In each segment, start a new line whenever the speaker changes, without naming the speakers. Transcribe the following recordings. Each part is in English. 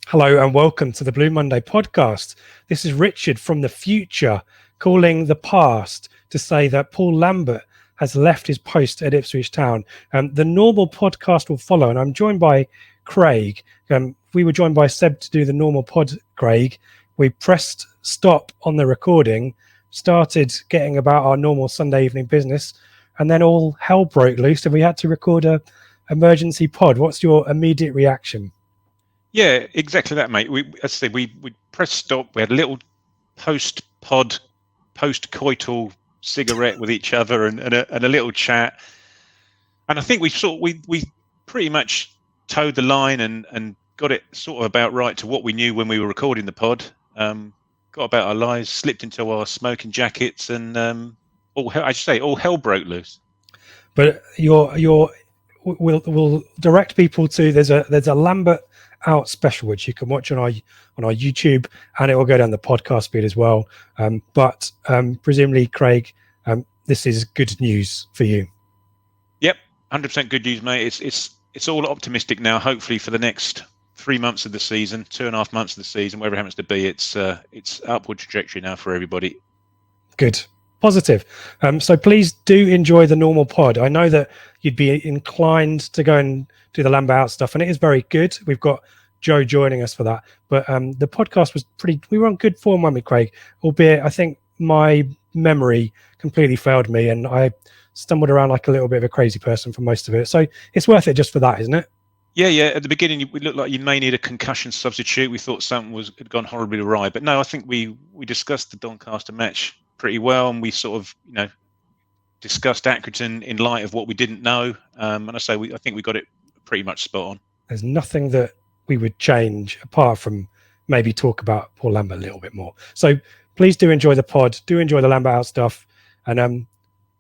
Hello and welcome to the Blue Monday podcast. This is Richard from the future calling the past to say that Paul Lambert has left his post at Ipswich Town. The normal podcast will follow, and I'm joined by Craig. We were joined by Seb to do the normal pod, Craig. We pressed stop on the recording, started getting about our normal Sunday evening business, and then all hell broke loose and we had to record a emergency pod. What's your immediate reaction?
Yeah, exactly that, mate. We pressed stop. We had a little post-pod, post-coital cigarette with each other and a little chat. And I think we pretty much towed the line and got it sort of about right to what we knew when we were recording the pod. Got about our lives, slipped into our smoking jackets, and all hell broke loose.
But we'll direct people to there's a Lambert Out special which you can watch on our YouTube, and it will go down the podcast feed as well. But presumably, Craig, this is good news for you. Yep,
100% good news, mate. It's all optimistic now. Hopefully, for the next 3 months of the season, 2.5 months of the season, whatever it happens to be, it's upward trajectory now for everybody.
Good. Positive. So please do enjoy the normal pod. I know that you'd be inclined to go and do the Lambert Out stuff, and it is very good. We've got Joe joining us for that. But the podcast was we were on good form, weren't we, Craig? Albeit I think my memory completely failed me and I stumbled around like a little bit of a crazy person for most of it. So it's worth it just for that, isn't it?
Yeah. At the beginning, it looked like you may need a concussion substitute. We thought something had gone horribly awry. But no, I think we discussed the Doncaster match pretty well, and we sort of, discussed Accrington in light of what we didn't know. And I think we got it pretty much spot on.
There's nothing that we would change apart from maybe talk about Paul Lambert a little bit more. So please do enjoy the pod, do enjoy the Lambert Out stuff, and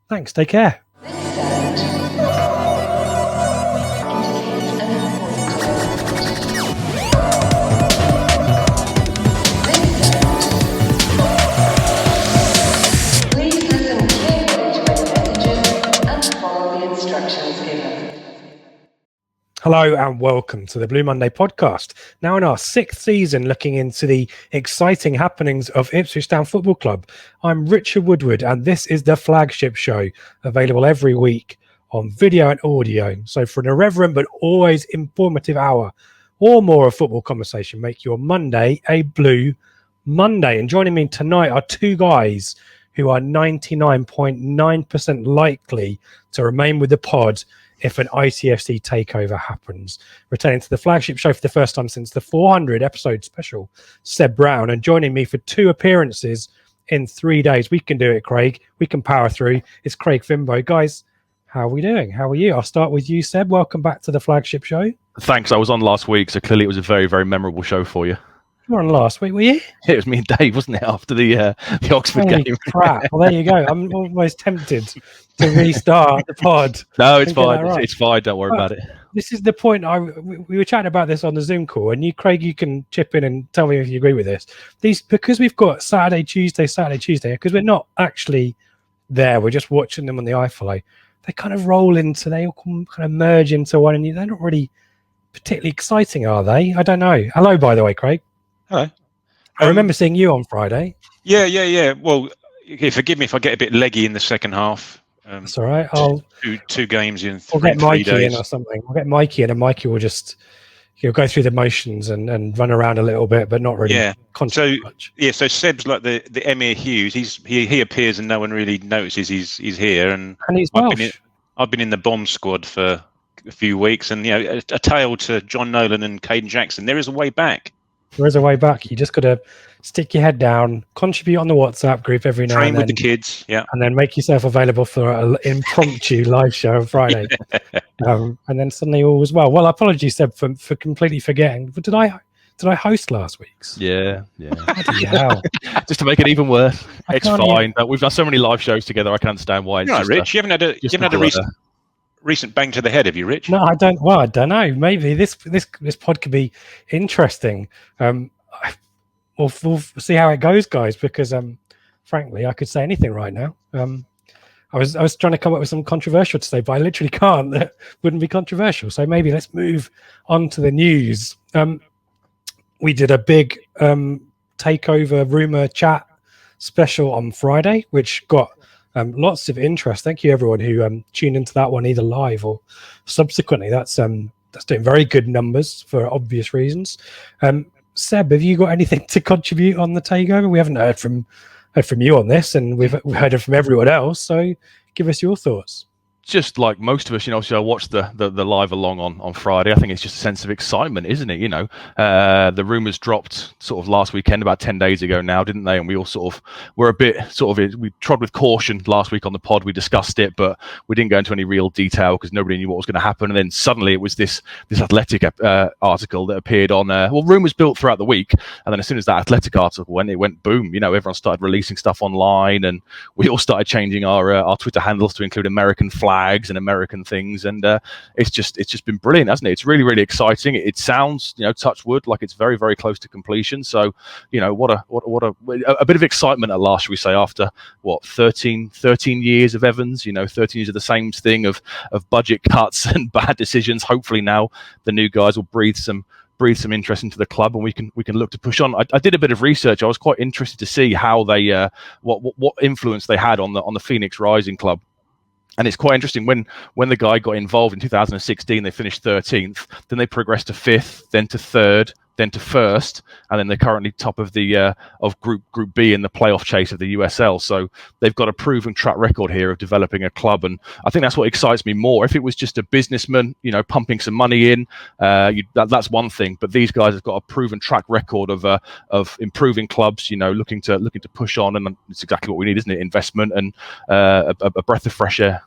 thanks. Take care. Hello and welcome to the Blue Monday podcast. Now in our 6th season, looking into the exciting happenings of Ipswich Town Football Club. I'm Richard Woodward, and this is the flagship show, available every week on video and audio. So for an irreverent but always informative hour or more of football conversation, make your Monday a Blue Monday. And joining me tonight are two guys who are 99.9% likely to remain with the pod if an ITFC takeover happens. Returning to the flagship show for the first time since the 400 episode special, Seb Brown, and joining me for 2 appearances in 3 days. We can do it, Craig. We can power through. It's Craig Fimbo. Guys, how are we doing? How are you? I'll start with you, Seb. Welcome back to the flagship show.
Thanks. I was on last week, so clearly it was a very, very memorable show for you.
You were on last week, were you?
It was me and Dave, wasn't it, after the Oxford
Holy
game?
Crap. Well, there you go. I'm almost tempted to restart the pod.
No, it's fine. Right. It's fine. Don't worry about it.
This is the point. We were chatting about this on the Zoom call, and Craig, you can chip in and tell me if you agree with this. Because we've got Saturday, Tuesday, because we're not actually there. We're just watching them on the iFollow. They kind of roll into, they all kind of merge into one, and they're not really particularly exciting, are they? I don't know. Hello, by the way, Craig.
Hello.
I remember seeing you on Friday.
Yeah. Well, forgive me if I get a bit leggy in the second half.
That's all right.
Two games in
we'll get
3
Mikey
days.
in or something. We'll get Mikey in, and Mikey will just go through the motions and run around a little bit, but not really concentrate much.
Yeah, so Seb's like the Emir Hughes. He appears and no one really notices he's here. And
he's Welsh.
I've been in the bomb squad for a few weeks, and a tale to John Nolan and Caden Jackson. There is a way back.
There is a way back. You just got to stick your head down, contribute on the WhatsApp group every now and then.
Train with the kids, yeah.
And then make yourself available for an impromptu live show on Friday. And then suddenly all was well. Well, apologies, Seb, for completely forgetting. But did I host last week's?
Yeah.
Bloody hell.
Just to make it even worse. It's fine. We've done so many live shows together, I can understand why.
Rich, you haven't had a recent bang to the head, have you, Rich?
No, I don't. Well, I don't know. Maybe this pod could be interesting. We'll see how it goes, guys. Because frankly, I could say anything right now. I was trying to come up with some controversial to say, but I literally can't. That wouldn't be controversial. So maybe let's move on to the news. We did a big takeover rumor chat special on Friday, which got lots of interest. Thank you everyone who tuned into that one, either live or subsequently. That's doing very good numbers for obvious reasons. Seb, have you got anything to contribute on the takeover? We haven't heard from you on this, and we've heard it from everyone else. So give us your thoughts.
Just like most of us, obviously I watched the live along on Friday. I think it's just a sense of excitement, isn't it? The rumours dropped sort of last weekend, about 10 days ago now, didn't they? And we all sort of were a bit we trod with caution last week on the pod. We discussed it, but we didn't go into any real detail because nobody knew what was going to happen. And then suddenly it was this Athletic article that appeared on, rumours built throughout the week. And then as soon as that Athletic article went boom, everyone started releasing stuff online, and we all started changing our Twitter handles to include American flags and American things, and it's just been brilliant, hasn't it? It's really, really exciting. It sounds, touch wood, like it's very, very close to completion. So, what a bit of excitement at last, should we say, after 13 years of Evans, 13 years of the same thing of budget cuts and bad decisions. Hopefully now the new guys will breathe some interest into the club, and we can look to push on. I did a bit of research. I was quite interested to see how they what influence they had on the Phoenix Rising club. And it's quite interesting when the guy got involved in 2016, they finished 13th, then they progressed to 5th, then to 3rd, then to 1st, and then they're currently top of the of Group B in the playoff chase of the USL. So they've got a proven track record here of developing a club, and I think that's what excites me more. If it was just a businessman, pumping some money in, that's one thing. But these guys have got a proven track record of improving clubs, looking to push on, and it's exactly what we need, isn't it? Investment and a breath of fresh air.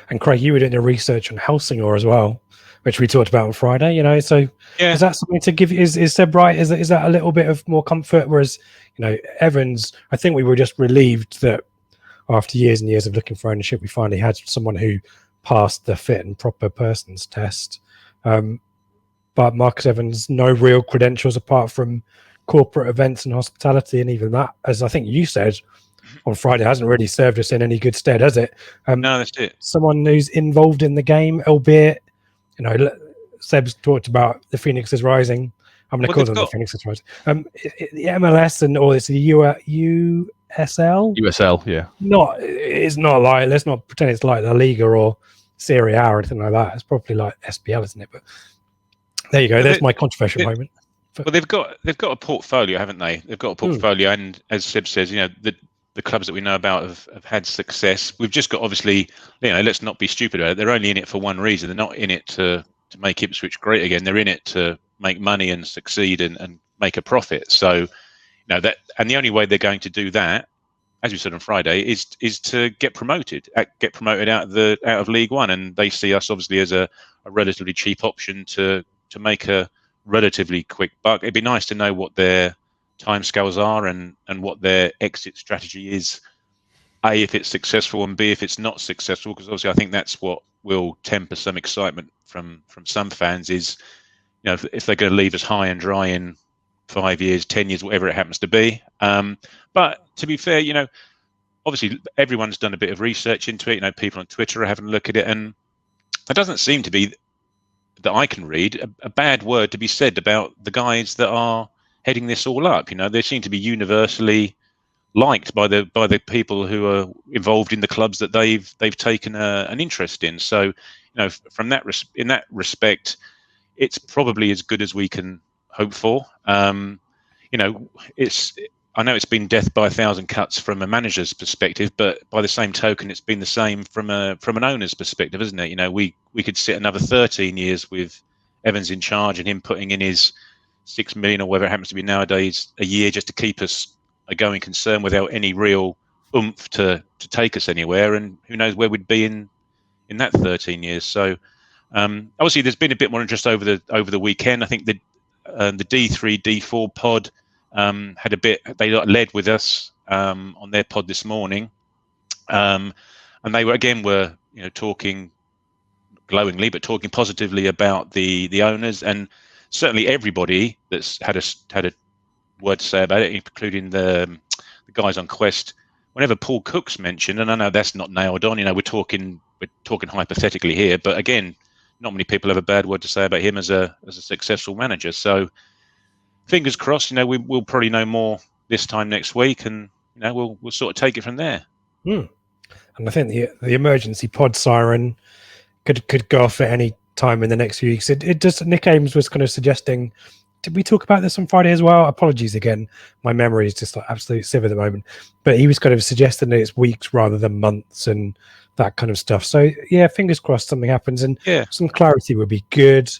And Craig, you were doing your research on Helsingor as well, which we talked about on Friday. So yeah. Is that something to give you? Is Seb right? Is that a little bit of more comfort? Whereas Evans, I think we were just relieved that after years and years of looking for ownership, we finally had someone who passed the fit and proper persons test. But Marcus Evans, no real credentials apart from corporate events and hospitality, and even that, as I think you said on Friday, hasn't really served us in any good stead, has it?
No, that's it.
Someone who's involved in the game, albeit, Seb's talked about the Phoenix is Rising. I'm going to call them the Phoenix is Rising. The MLS and it's the USL.
USL, yeah.
It's not like, let's not pretend it's like La Liga or Serie A or anything like that. It's probably like SPL, isn't it? But there you go. There's my controversial moment.
Well, they've got a portfolio, haven't they? They've got a portfolio, and as Seb says, the clubs that we know about have had success. We've just got, obviously, let's not be stupid about it. They're only in it for one reason. They're not in it to make Ipswich great again. They're in it to make money and succeed and make a profit. So, that, and the only way they're going to do that, as we said on Friday, is to get promoted out of League One, and they see us obviously as a relatively cheap option to make a relatively quick buck. It'd be nice to know what their timescales are and what their exit strategy is. A, if it's successful, and B, if it's not successful, because obviously I think that's what will temper some excitement from some fans is, if they're going to leave us high and dry in 5 years, 10 years, whatever it happens to be. But to be fair, obviously everyone's done a bit of research into it. People on Twitter are having a look at it, and there doesn't seem to be, that I can read, a bad word to be said about the guys that are heading this all up. They seem to be universally liked by the people who are involved in the clubs that they've taken an interest in. So, from in that respect, it's probably as good as we can hope for. I know it's been death by a thousand cuts from a manager's perspective, but by the same token, it's been the same from an owner's perspective, isn't it? We could sit another 13 years with Evans in charge and him putting in his 6 million or whatever it happens to be nowadays a year just to keep us a going concern without any real oomph to take us anywhere, and who knows where we'd be in that 13 years. So obviously there's been a bit more interest over the weekend. I think the D3 D4 pod had a bit, they led with us on their pod this morning, and they were talking glowingly, but talking positively about the owners, and certainly everybody that's had a word to say about it, including the guys on Quest. Whenever Paul Cook's mentioned, and I know that's not nailed on, we're talking hypothetically here, but again, not many people have a bad word to say about him as a successful manager. So fingers crossed, we'll probably know more this time next week, and we'll sort of take it from there.
And I think the emergency pod siren could go off at any time in the next few weeks. It just, Nick Ames was kind of suggesting, did we talk about this on Friday as well? Apologies again, my memory is just like absolute sieve at the moment. But he was kind of suggesting that it's weeks rather than months and that kind of stuff. So yeah, fingers crossed something happens, and some clarity would be good.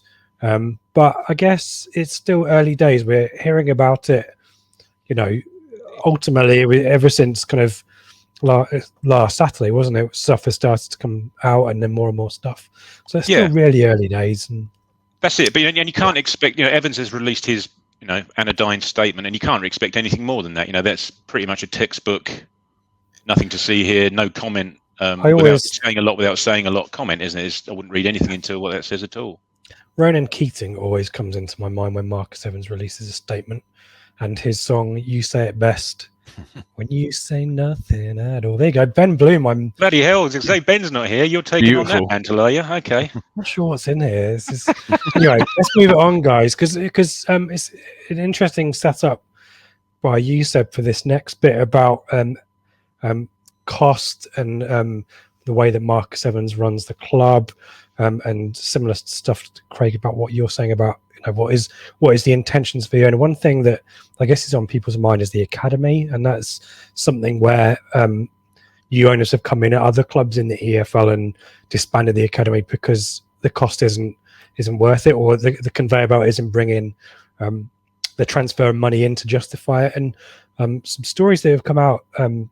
But I guess it's still early days. We're hearing about it, ultimately ever since kind of last Saturday, wasn't it? Stuff has started to come out, and then more and more stuff. So it's still really early days, and
that's it. But you can't expect. Evans has released his anodyne statement, and you can't expect anything more than that. That's pretty much a textbook. Nothing to see here. No comment. Without saying a lot comment, isn't it? I wouldn't read anything into what that says at all.
Ronan Keating always comes into my mind when Marcus Evans releases a statement, and his song "You Say It Best." When you say nothing at all. There you go. Ben Bloom. I'm
bloody hell. I was going to say, Ben's not here. You're taking on that mantle, are you? Okay.
I'm not sure what's in here. Anyway, let's move it on, guys, because it's an interesting setup by you, Seb, for this next bit about cost and the way that Marcus Evans runs the club, and similar stuff to Craig about what you're saying about what is the intentions for you. And one thing that I guess is on people's mind is the academy, and that's something where you owners have come in at other clubs in the EFL and disbanded the academy because the cost isn't worth it, or the conveyor belt isn't bringing the transfer money in to justify it. And some stories that have come out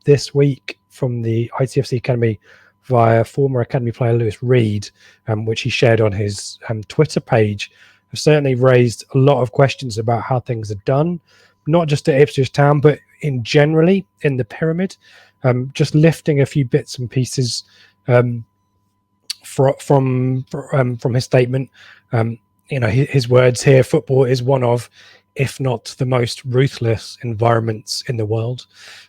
this week from the ITFC academy via former academy player Lewis Reed, which he shared on his Twitter page, have certainly raised a lot of questions about how things are done, not just at Ipswich Town, but in generally in the pyramid. Just lifting a few bits and pieces from his statement. His words here: football is one of, if not the most ruthless environments in the world.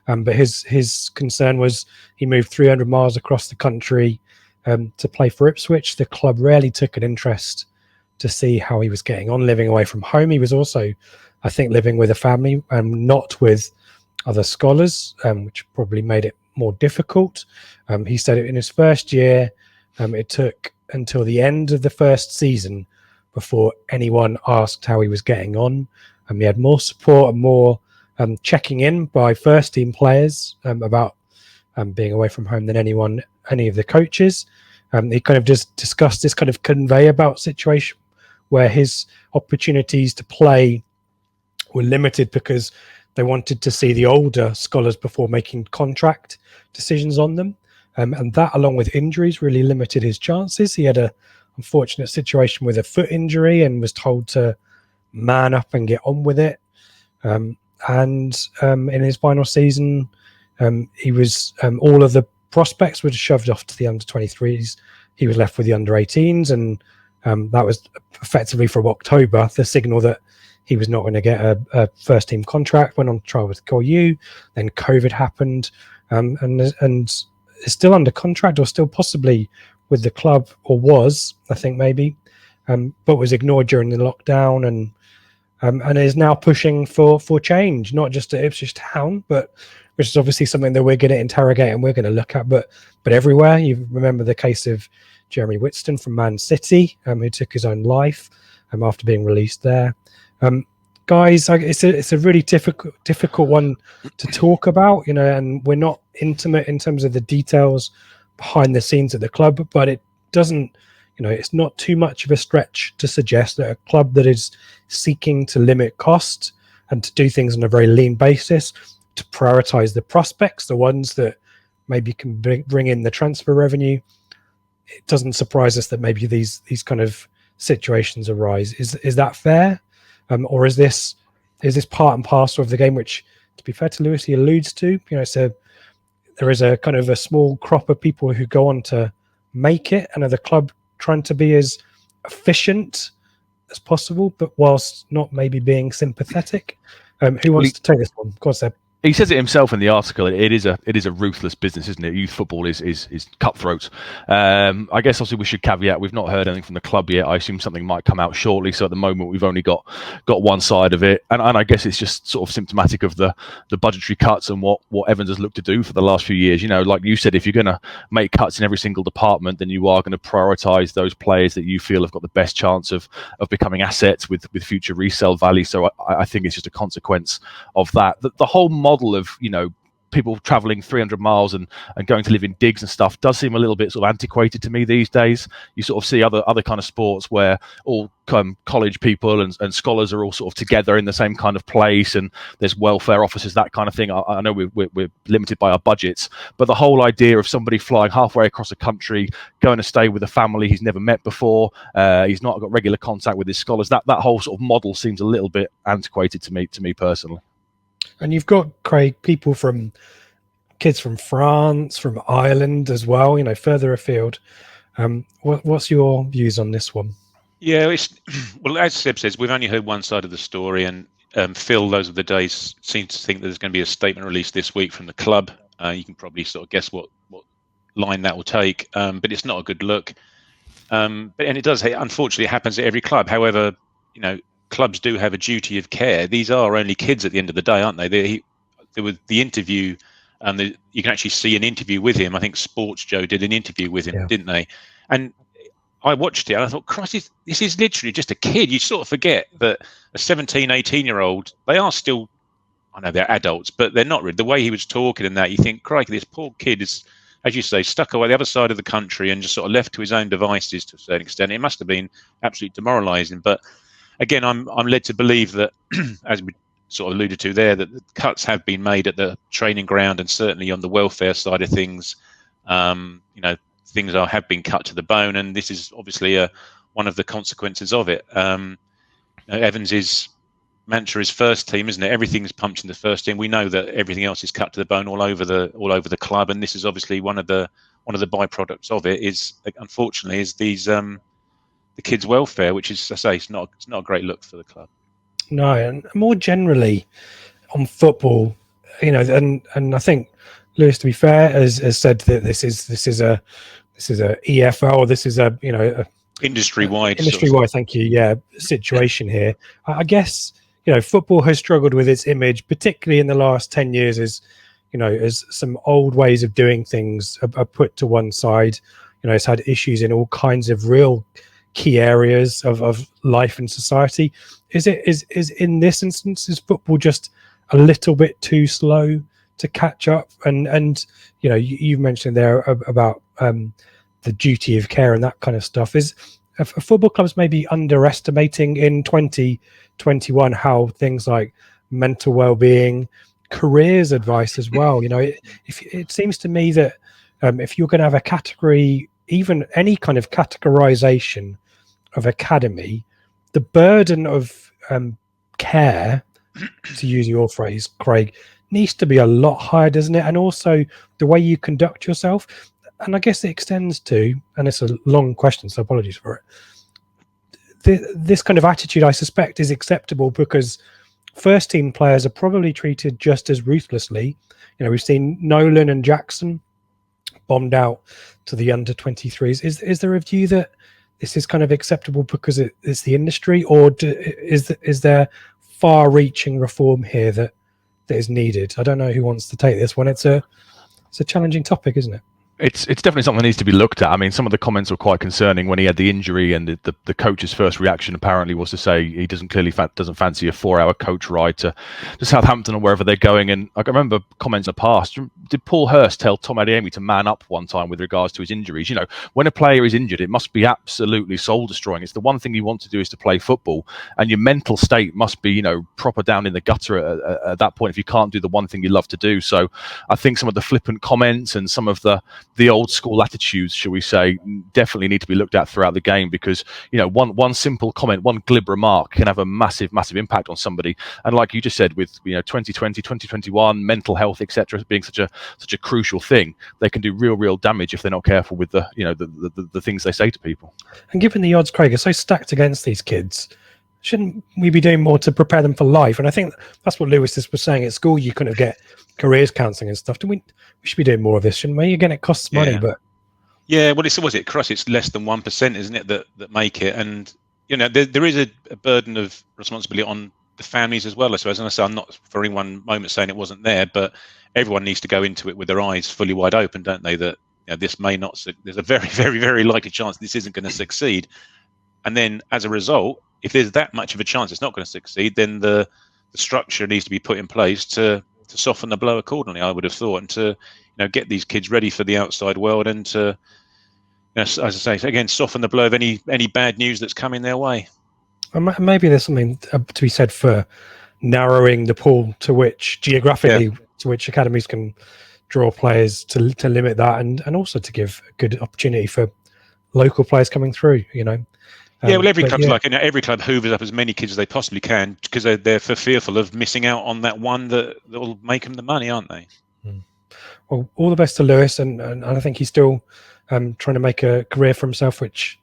But his concern was he moved 300 miles across the country to play for Ipswich. The club rarely took an interest to see how he was getting on living away from home. He was also, I think, living with a family, not with other scholars, which probably made it more difficult. He said it in his first year, it took until the end of the first season before anyone asked how he was getting on. He had more support and more checking in by first team players about being away from home than any of the coaches. He kind of just discussed this kind of conveyor belt situation where his opportunities to play were limited because they wanted to see the older scholars before making contract decisions on them. And that, along with injuries, really limited his chances. He had a unfortunate situation with a foot injury and was told to man up and get on with it. And in his final season, he was all of the prospects were shoved off to the under-23s. He was left with the under-18s, and that was effectively from October the signal that he was not going to get a first-team contract. Went on trial with KU, then COVID happened, and is still under contract, or still possibly with the club, or was, I think maybe, but was ignored during the lockdown, and is now pushing for change, not just at Ipswich Town, but which is obviously something that we're going to interrogate and we're going to look at, but everywhere. You remember the case of Jeremy Whitstone from Man City, who took his own life after being released there. Guys, it's a really difficult one to talk about, and we're not intimate in terms of the details behind the scenes at the club, but it doesn't, it's not too much of a stretch to suggest that a club that is seeking to limit cost and to do things on a very lean basis, to prioritize the prospects, the ones that maybe can bring in the transfer revenue, it doesn't surprise us that maybe these kind of situations arise. Is that fair? Or is this part and parcel of the game, which, to be fair to Lewis, he alludes to, there is a kind of a small crop of people who go on to make it, and the club trying to be as efficient as possible, but whilst not maybe being sympathetic. Who wants to take this one? Go on, Seb.
He says it himself in the article. It is a ruthless business, isn't it? Youth football is cutthroat. I guess obviously we should caveat we've not heard anything from the club yet. I assume something might come out shortly. So at the moment we've only got one side of it, and I guess it's just sort of symptomatic of the budgetary cuts and what Evans has looked to do for the last few years. You know, like you said, if you're going to make cuts in every single department, then you are going to prioritise those players that you feel have got the best chance of becoming assets with future resale value. So I think it's just a consequence of that. The whole model of, you know, people traveling 300 miles and going to live in digs and stuff does seem a little bit sort of antiquated to me these days. You sort of see other kind of sports where all college people and scholars are all sort of together in the same kind of place, and there's welfare officers, that kind of thing. I know we're limited by our budgets, but the whole idea of somebody flying halfway across the country, going to stay with a family he's never met before, he's not got regular contact with his scholars, that whole sort of model seems a little bit antiquated to me personally.
And you've got, Craig, kids from France, from Ireland as well, you know, further afield. What's your views on this one?
Yeah, well, as Seb says, we've only heard one side of the story, and Phil, those of the days, seems to think that there's going to be a statement released this week from the club. You can probably sort of guess what line that will take, but it's not a good look. And it does, unfortunately, it happens at every club. However, you know, clubs do have a duty of care. These are only kids at the end of the day, aren't they? There was the interview, you can actually see an interview with him. I think Sports Joe did an interview with him, didn't they? And I watched it and I thought, Christ, this is literally just a kid. You sort of forget that a 17, 18-year-old, they are still, I know they're adults, but they're not really. The way he was talking and that, you think, crikey, this poor kid is, as you say, stuck away the other side of the country and just sort of left to his own devices to a certain extent. It must have been absolutely demoralising. But again, I'm led to believe that, as we sort of alluded to there, that the cuts have been made at the training ground and certainly on the welfare side of things. You know, things have been cut to the bone, and this is obviously one of the consequences of it. Evans's mantra is first team, isn't it? Everything's pumped in the first team. We know that everything else is cut to the bone all over the club, and this is obviously one of the byproducts of it. Is unfortunately is these the kids' welfare, which is, I say, it's not a great look for the club.
No, and more generally on football, you know, and I think Lewis, to be fair, has said that this is a EFL, this is a, you know,
industry-wide,
thank you, situation here. I guess, you know, football has struggled with its image, particularly in the last 10 years, as some old ways of doing things are put to one side. You know, it's had issues in all kinds of real key areas of life and society. Is in this instance, is football just a little bit too slow to catch up? And you know, you've mentioned there about the duty of care and that kind of stuff. Is football clubs maybe underestimating in 2021 how things like mental well-being, careers advice as well? You know, it seems to me that if you're going to have a category, even any kind of categorization of academy, the burden of care, to use your phrase, Craig, needs to be a lot higher, doesn't it? And also the way you conduct yourself. And I guess it extends to, and it's a long question, so apologies for it, this kind of attitude, I suspect, is acceptable because first team players are probably treated just as ruthlessly. You know, we've seen Nolan and Jackson bombed out to the under 23s. Is there a view that this is kind of acceptable because it's the industry, or is there far-reaching reform here that is needed? I don't know who wants to take this one. It's a challenging topic, isn't it?
It's definitely something that needs to be looked at. I mean, some of the comments were quite concerning when he had the injury, and the coach's first reaction apparently was to say he doesn't fancy a 4-hour coach ride to Southampton or wherever they're going. And I can remember comments in the past. Did Paul Hurst tell Tom Adeyemi to man up one time with regards to his injuries? You know, when a player is injured, it must be absolutely soul destroying. It's the one thing you want to do is to play football, and your mental state must be, you know, proper down in the gutter at that point if you can't do the one thing you love to do. So I think some of the flippant comments and some of the the old school attitudes, shall we say, definitely need to be looked at throughout the game, because one simple comment, one glib remark can have a massive impact on somebody. And like you just said, with 2020, 2021, mental health, etc., being such a crucial thing, they can do real damage if they're not careful with the things they say to people. And
given the odds, Craig, are so stacked against these kids, shouldn't we be doing more to prepare them for life? And I think that's what Lewis was saying. At school, you couldn't get careers counselling and stuff. We should be doing more of this, shouldn't we? Again, it costs money, but
well, it's less than 1%, isn't it, that make it? And there is a burden of responsibility on the families as well, I suppose. And I say, I'm not for any one moment saying it wasn't there, but everyone needs to go into it with their eyes fully wide open, don't they? That this may not. There's a very, very, very likely chance this isn't going to succeed. And then, as a result, if there's that much of a chance it's not going to succeed, then the structure needs to be put in place to soften the blow accordingly, I would have thought, and to get these kids ready for the outside world, and to, as I say again, soften the blow of any bad news that's coming their way.
And maybe there's something to be said for narrowing the pool to which geographically to which academies can draw players, to limit that, and also to give a good opportunity for local players coming through.
Every club's every club hoovers up as many kids as they possibly can, because they're fearful of missing out on that one that will make them the money, aren't they?
Well, all the best to Lewis, and I think he's still trying to make a career for himself, which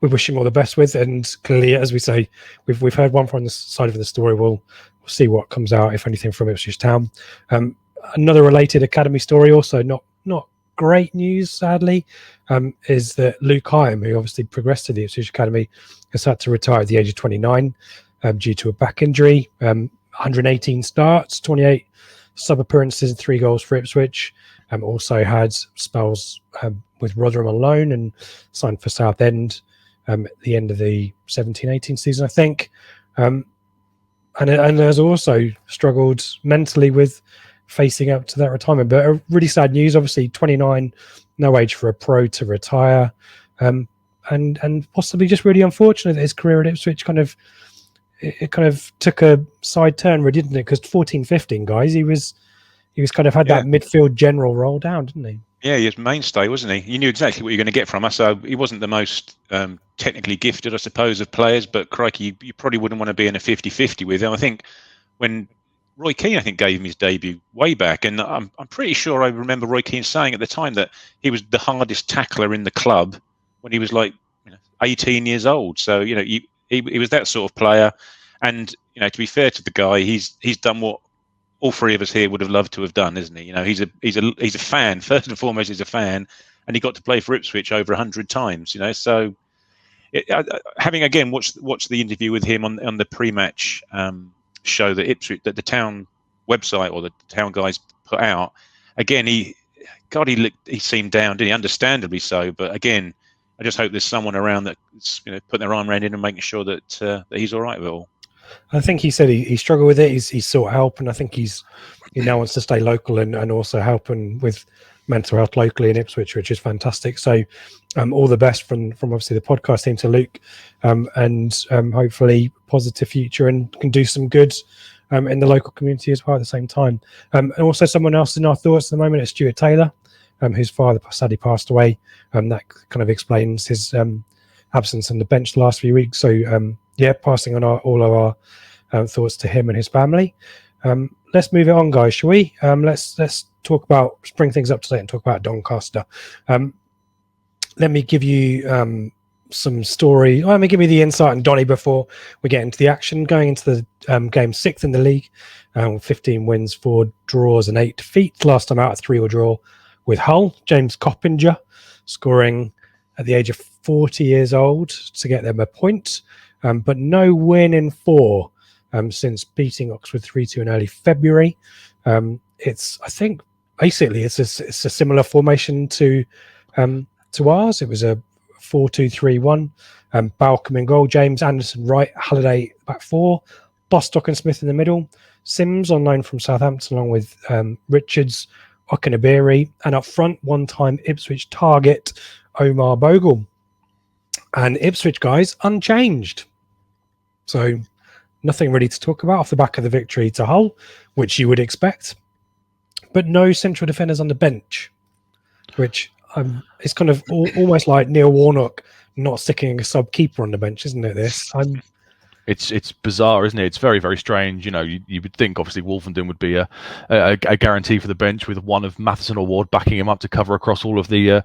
we wish him all the best with. And clearly, as we say, we've heard one from the side of the story. We'll see what comes out, if anything, from Ipswich Town. Another related academy story, also not great news, sadly, is that Luke Hyam, who obviously progressed to the Ipswich Academy, has had to retire at the age of 29 due to a back injury. 118 starts, 28 sub-appearances and 3 goals for Ipswich. Also had spells with Rotherham on loan and signed for Southend at the end of the 17-18 season, I think. And has also struggled mentally with facing up to that retirement. But a really sad news, obviously 29, no age for a pro to retire, and possibly just really unfortunate that his career at Ipswich kind of took a side turn, really, didn't it? Because 14-15, guys, he was kind of had that midfield general role down, didn't he?
Yeah, he was mainstay, wasn't he? You knew exactly what you're going to get from us. So he wasn't the most technically gifted, I suppose, of players, but crikey, you probably wouldn't want to be in a 50-50 with him. I think when Roy Keane, gave him his debut way back, and I'm pretty sure I remember Roy Keane saying at the time that he was the hardest tackler in the club when he was 18 years old. So he was that sort of player, and to be fair to the guy, he's done what all three of us here would have loved to have done, isn't he? He's a fan, first and foremost. He's a fan, and he got to play for Ipswich over 100 times. So having again watched the interview with him on the pre-match show that the town website or the town guys put out, again he seemed down, didn't he? Understandably so, but again, I just hope there's someone around that's putting their arm around him and making sure that he's all right with it all.
I think he said he struggled with it. He sought help, and I think he now wants to stay local and also helping with mental health locally in Ipswich, which is fantastic. So all the best from obviously the podcast team to Luke, and hopefully positive future, and can do some good in the local community as well at the same time. And also someone else in our thoughts at the moment is Stuart Taylor, whose father sadly passed away. That kind of explains his absence on the bench the last few weeks. So passing on all of our thoughts to him and his family. Let's move it on, guys, shall we? Let's talk about, bring things up to date and talk about Doncaster. Let me give you some story. Let me give you the insight on Donny before we get into the action. Going into the game, 6th in the league, 15 wins, 4 draws and 8 defeats. Last time out, a 3-3 draw with Hull. James Coppinger scoring at the age of 40 years old to get them a point, but no win in 4 since beating Oxford 3-2 in early February. It's, I think, basically it's a similar formation to ours. It was a 4-2-3-1. Balcom in goal, James, Anderson right, Halliday back 4, Bostock and Smith in the middle, Sims on loan from Southampton along with Richards, Okenabiri, and up front, one-time Ipswich target Omar Bogle. And Ipswich, guys, unchanged. So nothing really to talk about off the back of the victory to Hull, which you would expect. But no central defenders on the bench, which it's kind of almost like Neil Warnock not sticking a sub keeper on the bench, isn't it?
It's bizarre, isn't it? It's very, very strange. You would think obviously Wolverhampton would be a guarantee for the bench with one of Matheson or Ward backing him up to cover across all of the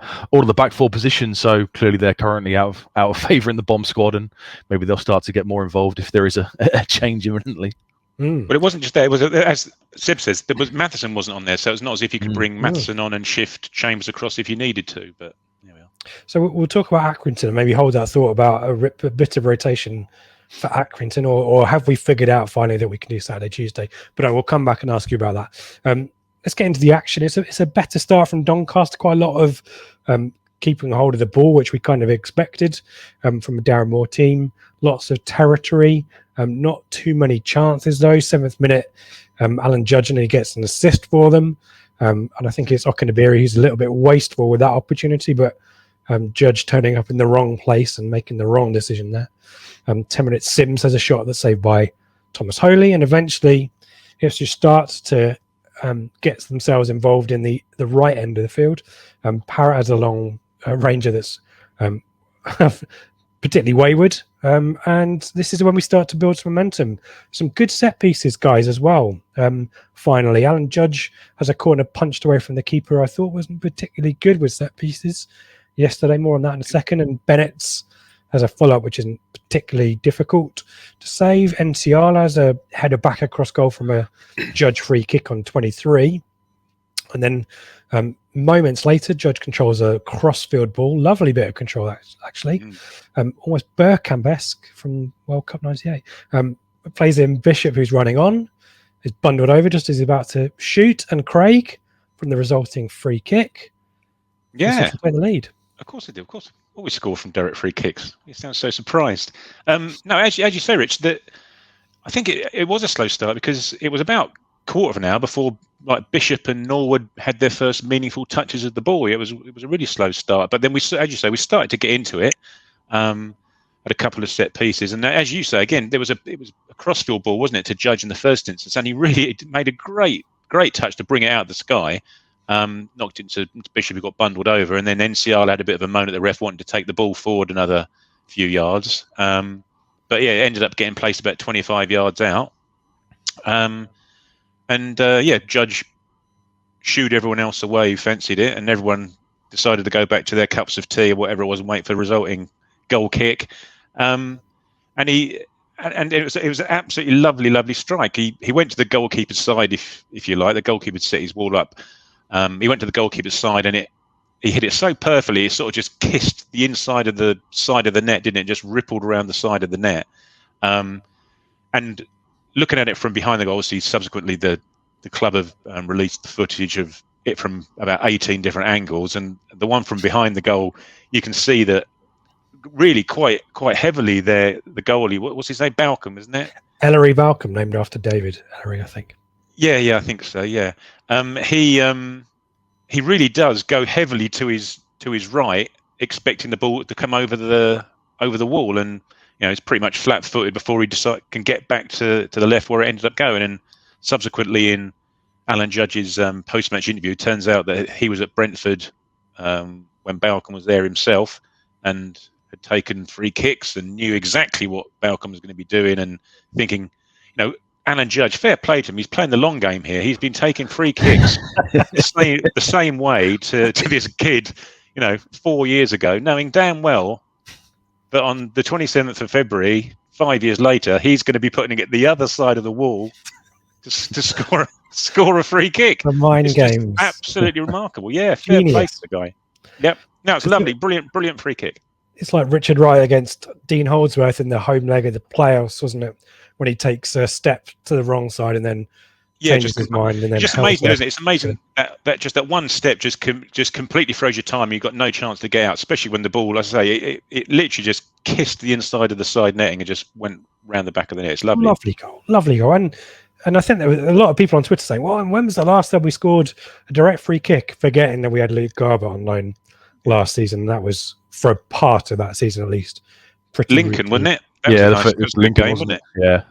back four positions. So clearly they're currently out of favour in the bomb squad, and maybe they'll start to get more involved if there is a change imminently.
But it wasn't just there. It was, as Sib says, Matheson wasn't on there, so it's not as if you could bring Matheson on and shift Chambers across if you needed to. But there we are.
So we'll talk about Accrington and maybe hold that thought about a bit of rotation for Accrington, or have we figured out finally that we can do Saturday, Tuesday? But I will come back and ask you about that. Let's get into the action. It's a better start from Doncaster. Quite a lot of keeping hold of the ball, which we kind of expected from a Darren Moore team. Lots of territory. Not too many chances though. 7th minute, Alan Judge, and he gets an assist for them. And I think it's Okenabiri who's a little bit wasteful with that opportunity, but Judge turning up in the wrong place and making the wrong decision there. 10 minutes, Sims has a shot that's saved by Thomas Holy, and eventually Ipswich starts to get themselves involved in the right end of the field. Parrott has a long ranger that's particularly wayward, and this is when we start to build some momentum. Some good set pieces, guys, as well. Finally, Alan Judge has a corner punched away from the keeper I thought wasn't particularly good with set pieces yesterday. More on that in a second. And Bennett's has a follow-up which isn't particularly difficult to save. NCR has a header back across goal from a Judge free kick on 23. And then moments later, Judge controls a cross-field ball. Lovely bit of control, actually. Almost Bergkamp-esque from World Cup 98. Plays in Bishop, who's running on. Is bundled over just as he's about to shoot. And Craig, from the resulting free kick.
Yeah.
Play the lead.
Of course they do, of course. Always score from direct free kicks. You sound so surprised. No, as you say, Rich, that I think it was a slow start because it was about quarter of an hour before like Bishop and Norwood had their first meaningful touches of the ball. It was a really slow start, but then we, as you say, we started to get into it at a couple of set pieces, and as you say, again, it was a crossfield ball, wasn't it, to Judge in the first instance, and he really made a great touch to bring it out of the sky. Knocked into Bishop, who got bundled over, and then NCR had a bit of a moan at the ref wanting to take the ball forward another few yards. But yeah, it ended up getting placed about 25 yards out. Judge shooed everyone else away who fancied it, and everyone decided to go back to their cups of tea or whatever it was and wait for the resulting goal kick. And it was an absolutely lovely strike. He went to the goalkeeper's side, if you like. The goalkeeper set his wall up. He went to the goalkeeper's side, and he hit it so perfectly. It sort of just kissed the inside of the net, didn't it? Just rippled around the side of the net. And looking at it from behind the goal, obviously, subsequently the club have released the footage of it from about 18 different angles, and the one from behind the goal, you can see that really quite heavily there. The goalie, what's his name? Balcombe, isn't it?
Ellery Balcombe, named after David Ellery, I think. Yeah,
I think so. Yeah, he really does go heavily to his right, expecting the ball to come over the wall, and he's pretty much flat-footed before he can get back to the left where it ended up going. And subsequently, in Alan Judge's post-match interview, it turns out that he was at Brentford when Balcombe was there himself, and had taken free kicks and knew exactly what Balcombe was going to be doing, and thinking, Alan Judge, fair play to him. He's playing the long game here. He's been taking free kicks the same way to this kid, 4 years ago, knowing damn well that on the 27th of February, 5 years later, he's going to be putting it the other side of the wall to score a free kick.
The mind games.
Absolutely remarkable. Yeah, fair play to the guy. Yep. No, it's lovely. Brilliant free kick.
It's like Richard Wright against Dean Holdsworth in the home leg of the playoffs, wasn't it? When he takes a step to the wrong side and then changes his mind. And then
just amazing, isn't it? It's amazing that just that one step just completely throws your time. You've got no chance to get out, especially when the ball, as I say, it literally just kissed the inside of the side netting and just went round the back of the net. It's lovely.
Lovely goal. And I think there were a lot of people on Twitter saying, well, when was the last time we scored a direct free kick, forgetting that we had Luke Garber on loan last season. That was, for a part of that season at least, pretty
Lincoln, wasn't it?
It was Lincoln, wasn't it? Yeah.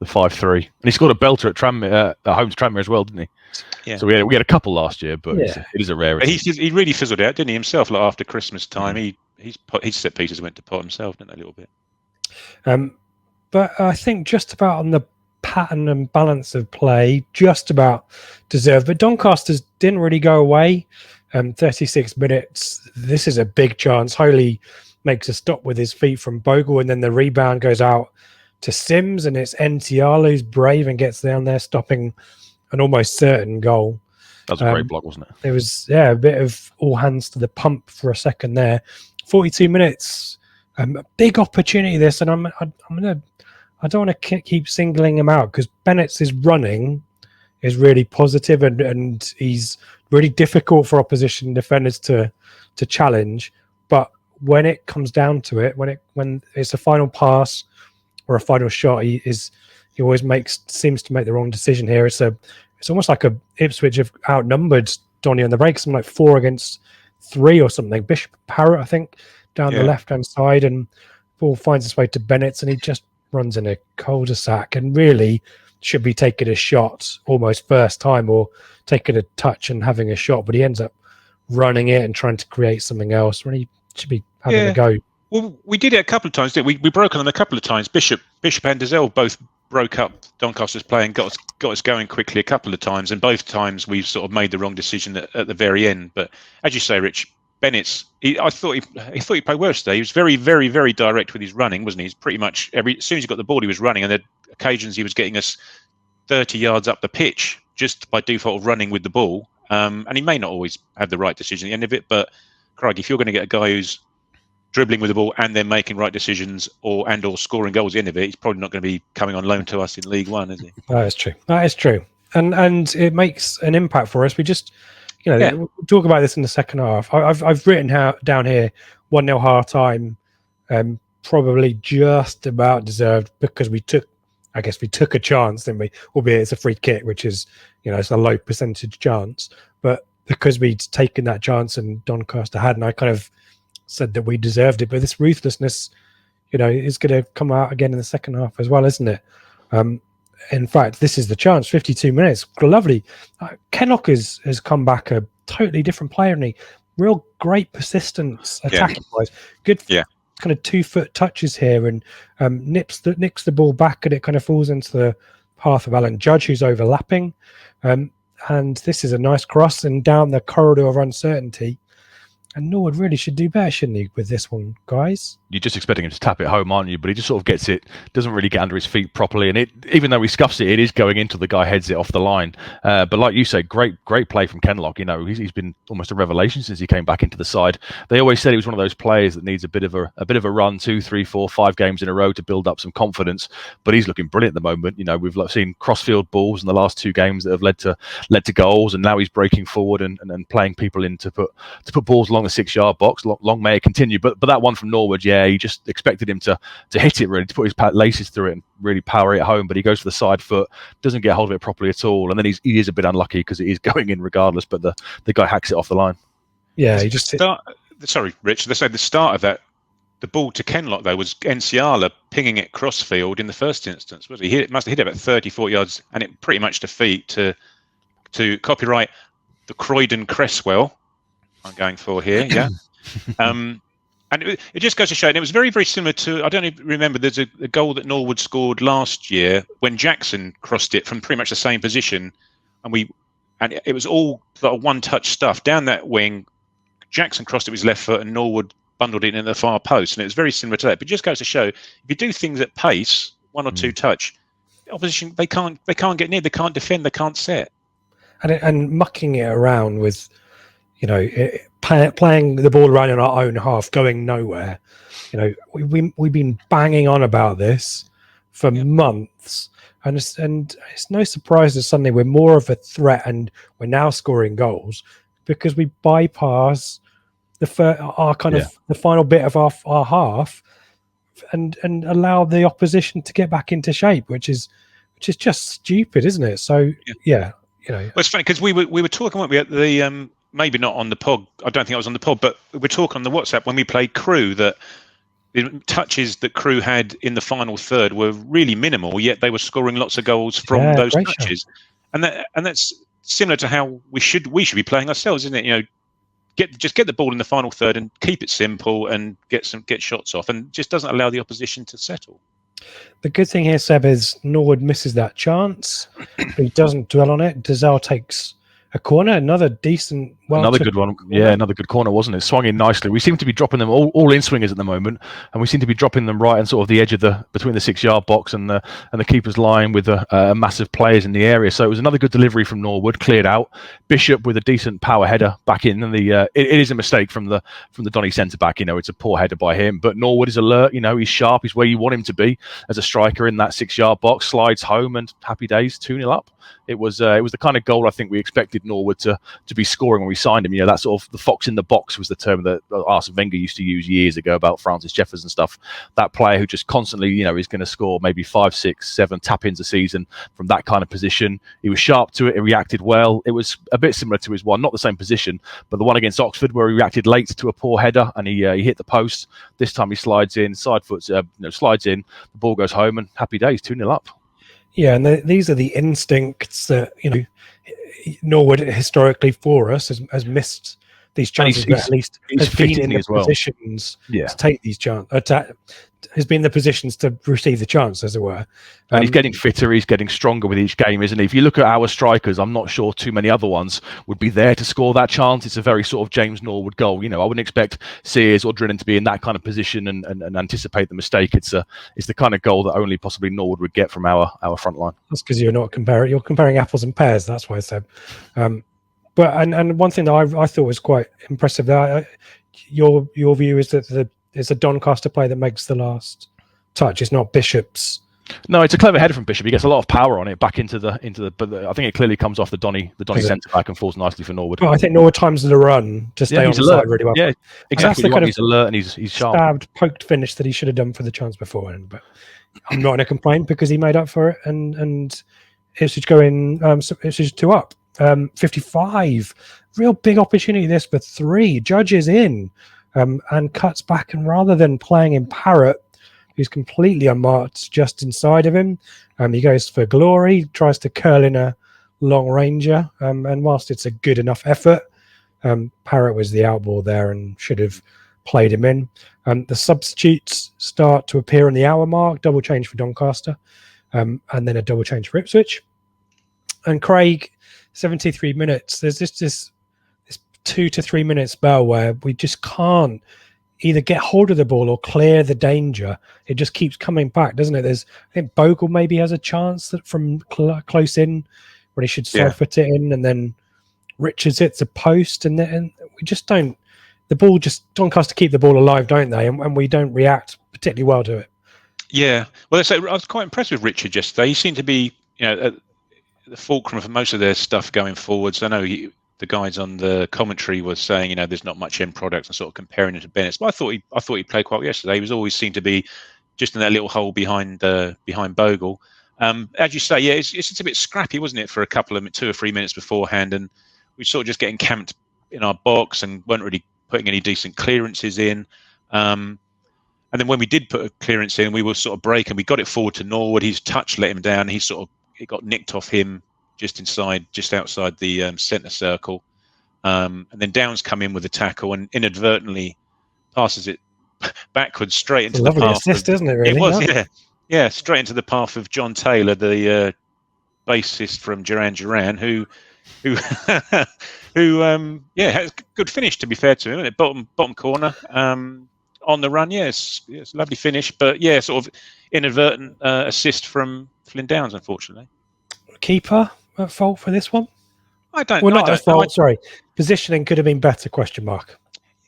the 5-3, and he scored a belter at Tranmere, at home to Tranmere as well, didn't he?
Yeah.
So we had a couple last year, but it is a rarity.
He really fizzled out, didn't he? Himself, like after Christmas time, his set pieces went to pot himself, didn't they, a little bit?
But I think just about on the pattern and balance of play, just about deserved. But Doncaster's didn't really go away. 36 minutes. This is a big chance. Holy makes a stop with his feet from Bogle, and then the rebound goes out to Sims, and it's NTR who's brave and gets down there, stopping an almost certain goal.
That was a great block, wasn't it?
It was, a bit of all hands to the pump for a second there. 42 minutes. A big opportunity this, and I don't want to keep singling him out because Bennett's running is really positive and he's really difficult for opposition defenders to challenge. But when it comes down to it, when it's a final pass or a final shot, he always seems to make the wrong decision here. It's almost like Ipswich have outnumbered Donny on the break, something like 4 against 3 or something. Bishop Parrott, I think, down the left-hand side, and ball finds its way to Bennett, and he just runs in a cul-de-sac and really should be taking a shot almost first time or taking a touch and having a shot, but he ends up running it and trying to create something else when he should be having a go.
Well, we did it a couple of times, didn't we? We broke on them a couple of times. Bishop and Dazelle both broke up Doncaster's play and got us going quickly a couple of times, and both times we sort of made the wrong decision at the very end. But as you say, Rich, Bennett's, I thought he played worse today. He was very, very, very direct with his running, wasn't he? He's pretty much as soon as he got the ball, he was running, and there were occasions he was getting us 30 yards up the pitch just by default of running with the ball. And he may not always have the right decision at the end of it, but Craig, if you're going to get a guy who's dribbling with the ball and then making right decisions or scoring goals at the end of it, he's probably not going to be coming on loan to us in League One, is he? That
is true. And it makes an impact for us. We just, we'll talk about this in the second half. I've written down here 1-0 half time, probably just about deserved because we took a chance, didn't we? Albeit it's a free kick, which is, it's a low percentage chance. But because we'd taken that chance and Doncaster hadn't, I kind of said that we deserved it. But this ruthlessness, is going to come out again in the second half as well, isn't it? In fact, this is the chance. 52 minutes, lovely. Kenlock has come back a totally different player, and real great persistence attacking wise. Good, kind of 2-foot touches here, and nicks the ball back, and it kind of falls into the path of Alan Judge, who's overlapping. And this is a nice cross and down the corridor of uncertainty. And Norwood really should do better, shouldn't he, with this one, guys?
You're just expecting him to tap it home, aren't you? But he just sort of gets it, doesn't really get under his feet properly. And even though he scuffs it, it is going into the guy heads it off the line. But like you say, great play from Kenlock. He's been almost a revelation since he came back into the side. They always said he was one of those players that needs a bit of a run, 2, 3, 4, 5 games in a row to build up some confidence. But he's looking brilliant at the moment. We've seen crossfield balls in the last 2 games that have led to goals, and now he's breaking forward and playing people in to put balls along the 6-yard box. Long may it continue. But that one from Norwood, he just expected him to hit it, really, to put his laces through it and really power it home. But he goes for the side foot, doesn't get hold of it properly at all, and then he is a bit unlucky because it is going in regardless. But the guy hacks it off the line.
Yeah, he just
Sorry, Rich. They say the start of that, the ball to Kenlock though was Enciala pinging it crossfield in the first instance. Was he? Must have hit it about 30-40 yards, and it pretty much defeat to copyright the Croydon Cresswell. I'm going for here, yeah. And it just goes to show, and it was very, very similar to, I don't even remember, there's a goal that Norwood scored last year when Jackson crossed it from pretty much the same position, and it was all sort of one-touch stuff down that wing. Jackson crossed it with his left foot, and Norwood bundled it in the far post, and it was very similar to that. But it just goes to show, if you do things at pace, 1 or 2 touch, opposition they can't get near, they can't defend, they can't set,
and mucking it around with, playing the ball around in our own half, going nowhere. We've been banging on about this for months, and it's no surprise that suddenly we're more of a threat, and we're now scoring goals because we bypass the final bit of our half, and allow the opposition to get back into shape, which is just stupid, isn't it? So well,
it's funny because we were talking, weren't we, at the maybe not on the pod. I don't think I was on the pod, but we were talking on the WhatsApp when we played Crewe that the touches that Crewe had in the final third were really minimal, yet they were scoring lots of goals from those touches. And that's similar to how we should be playing ourselves, isn't it? You know, get the ball in the final third and keep it simple and get shots off, and just doesn't allow the opposition to settle.
The good thing here, Seb, is Norwood misses that chance. He doesn't dwell on it. Dazal takes a corner, another decent,
another good one. Yeah, another good corner, wasn't it? Swung in nicely. We seem to be dropping them all in swingers at the moment, and we seem to be dropping them right on sort of the edge of between the 6-yard box and the keeper's line with massive players in the area. So it was another good delivery from Norwood, cleared out. Bishop with a decent power header back in, and it is a mistake from the Donny centre back. You know, it's a poor header by him, but Norwood is alert. You know, he's sharp. He's where you want him to be as a striker in that 6-yard box. Slides home, and happy days, 2-0 up. It was the kind of goal I think we expected Norwood to be scoring when we signed him. You know, that sort of the fox in the box was the term that Arsene Wenger used to use years ago about Francis Jeffers and stuff. That player who just constantly, you know, is going to score maybe 5, 6, 7 tap-ins a season from that kind of position. He was sharp to it. He reacted well. It was a bit similar to his one, not the same position, but the one against Oxford where he reacted late to a poor header and he hit the post. This time he slides in, slides in, the ball goes home, and happy days, 2-0 up.
Yeah, and these are the instincts that, you know, Norwood historically for us has missed these chances, but at least has been in the positions to take these chances. Has been in the positions to receive the chance, as it were.
And he's getting fitter, he's getting stronger with each game, isn't he? If you look at our strikers, I'm not sure too many other ones would be there to score that chance. It's a very sort of James Norwood goal. You know, I wouldn't expect Sears or Drennan to be in that kind of position and anticipate the mistake. It's the kind of goal that only possibly Norwood would get from our front line.
That's because you're comparing apples and pears. That's why I said. But one thing that I thought was quite impressive that your view is that it's a Doncaster play that makes the last touch. It's not Bishop's.
No, it's a clever header from Bishop. He gets a lot of power on it back into the. But I think it clearly comes off the Donny centre back and falls nicely for Norwood.
Well, I think Norwood times the run to stay on the side really well.
Yeah, exactly. He's alert and he's sharp.
Stabbed, poked finish that he should have done for the chance before. But I'm not going to complain because he made up for it. And Ipswich going Ipswich 2 up. 55. Real big opportunity this for 3. Judges in. And cuts back, and rather than playing in Parrott, who's completely unmarked just inside of him, he goes for glory, tries to curl in a long ranger, and whilst it's a good enough effort, Parrott was the outball there and should have played him in. The substitutes start to appear on the hour mark, double change for Doncaster, and then a double change for Ipswich. And Craig, 73 minutes, there's this 2 to 3 minute spell where we just can't either get hold of the ball or clear the danger. It just keeps coming back, doesn't it? I think Bogle maybe has a chance that from close in when he should foot it in, and then Richards hits a post, and we just don't. The ball just Doncaster keep the ball alive, don't they? And we don't react particularly well to it.
Yeah, well, I was quite impressed with Richard yesterday. He seemed to be, you know, at the fulcrum for most of their stuff going forwards. I know the guys on the commentary were saying, you know, there's not much end product and sort of comparing it to Bennett. But I thought he played quite well yesterday. He was always seemed to be just in that little hole behind Bogle. As you say, yeah, it's a bit scrappy, wasn't it, for a couple of 2 or 3 minutes beforehand, and we sort of just getting camped in our box and weren't really putting any decent clearances in. And then when we did put a clearance in, we were sort of breaking. We got it forward to Norwood. His touch let him down. It got nicked off him just outside the centre circle. And then Downs come in with a tackle and inadvertently passes it backwards straight into the path.
Assist, isn't it? Really?
It was, yeah, straight into the path of John Taylor, the bassist from Duran Duran, who had a good finish, to be fair to him, at bottom corner. On the run, yes, lovely finish, but yeah, sort of inadvertent assist from Flynn Downs, unfortunately.
Keeper at fault for this one?
I don't.
Well, not at fault. Sorry, positioning could have been better. ?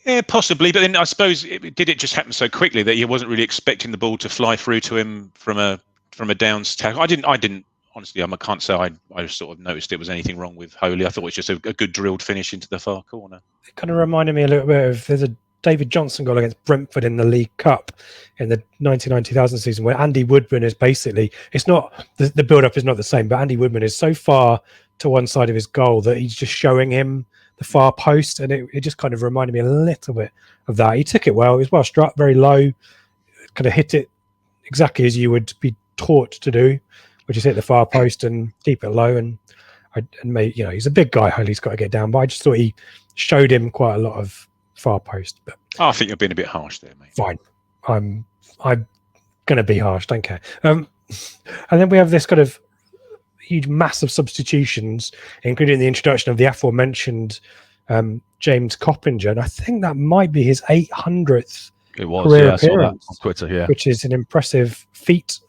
Yeah, possibly, but then I suppose did it just happen so quickly that he wasn't really expecting the ball to fly through to him from a Downs tackle? I didn't honestly. I can't say I sort of noticed it was anything wrong with Holy. I thought it was just a good drilled finish into the far corner.
It kind of reminded me a little bit of there's a David Johnson goal against Brentford in the League Cup in the 1990-2000 season where Andy Woodman is basically, it's not, the build-up is not the same, but Andy Woodman is so far to one side of his goal that he's just showing him the far post, and it just kind of reminded me a little bit of that. He took it well. It was well struck, very low. kind of hit it exactly as you would be taught to do, which is hit the far post and keep it low. And he's a big guy, he's got to get down. But I just thought he showed him quite a lot of far post. But
I think you're being a bit harsh there, mate.
Fine, I'm going to be harsh. Don't care. And then we have this kind of huge, massive substitutions, including the introduction of the aforementioned James Coppinger, and I think that might be his 800th career
I saw that on
appearance,
Twitter,
which is an impressive feat.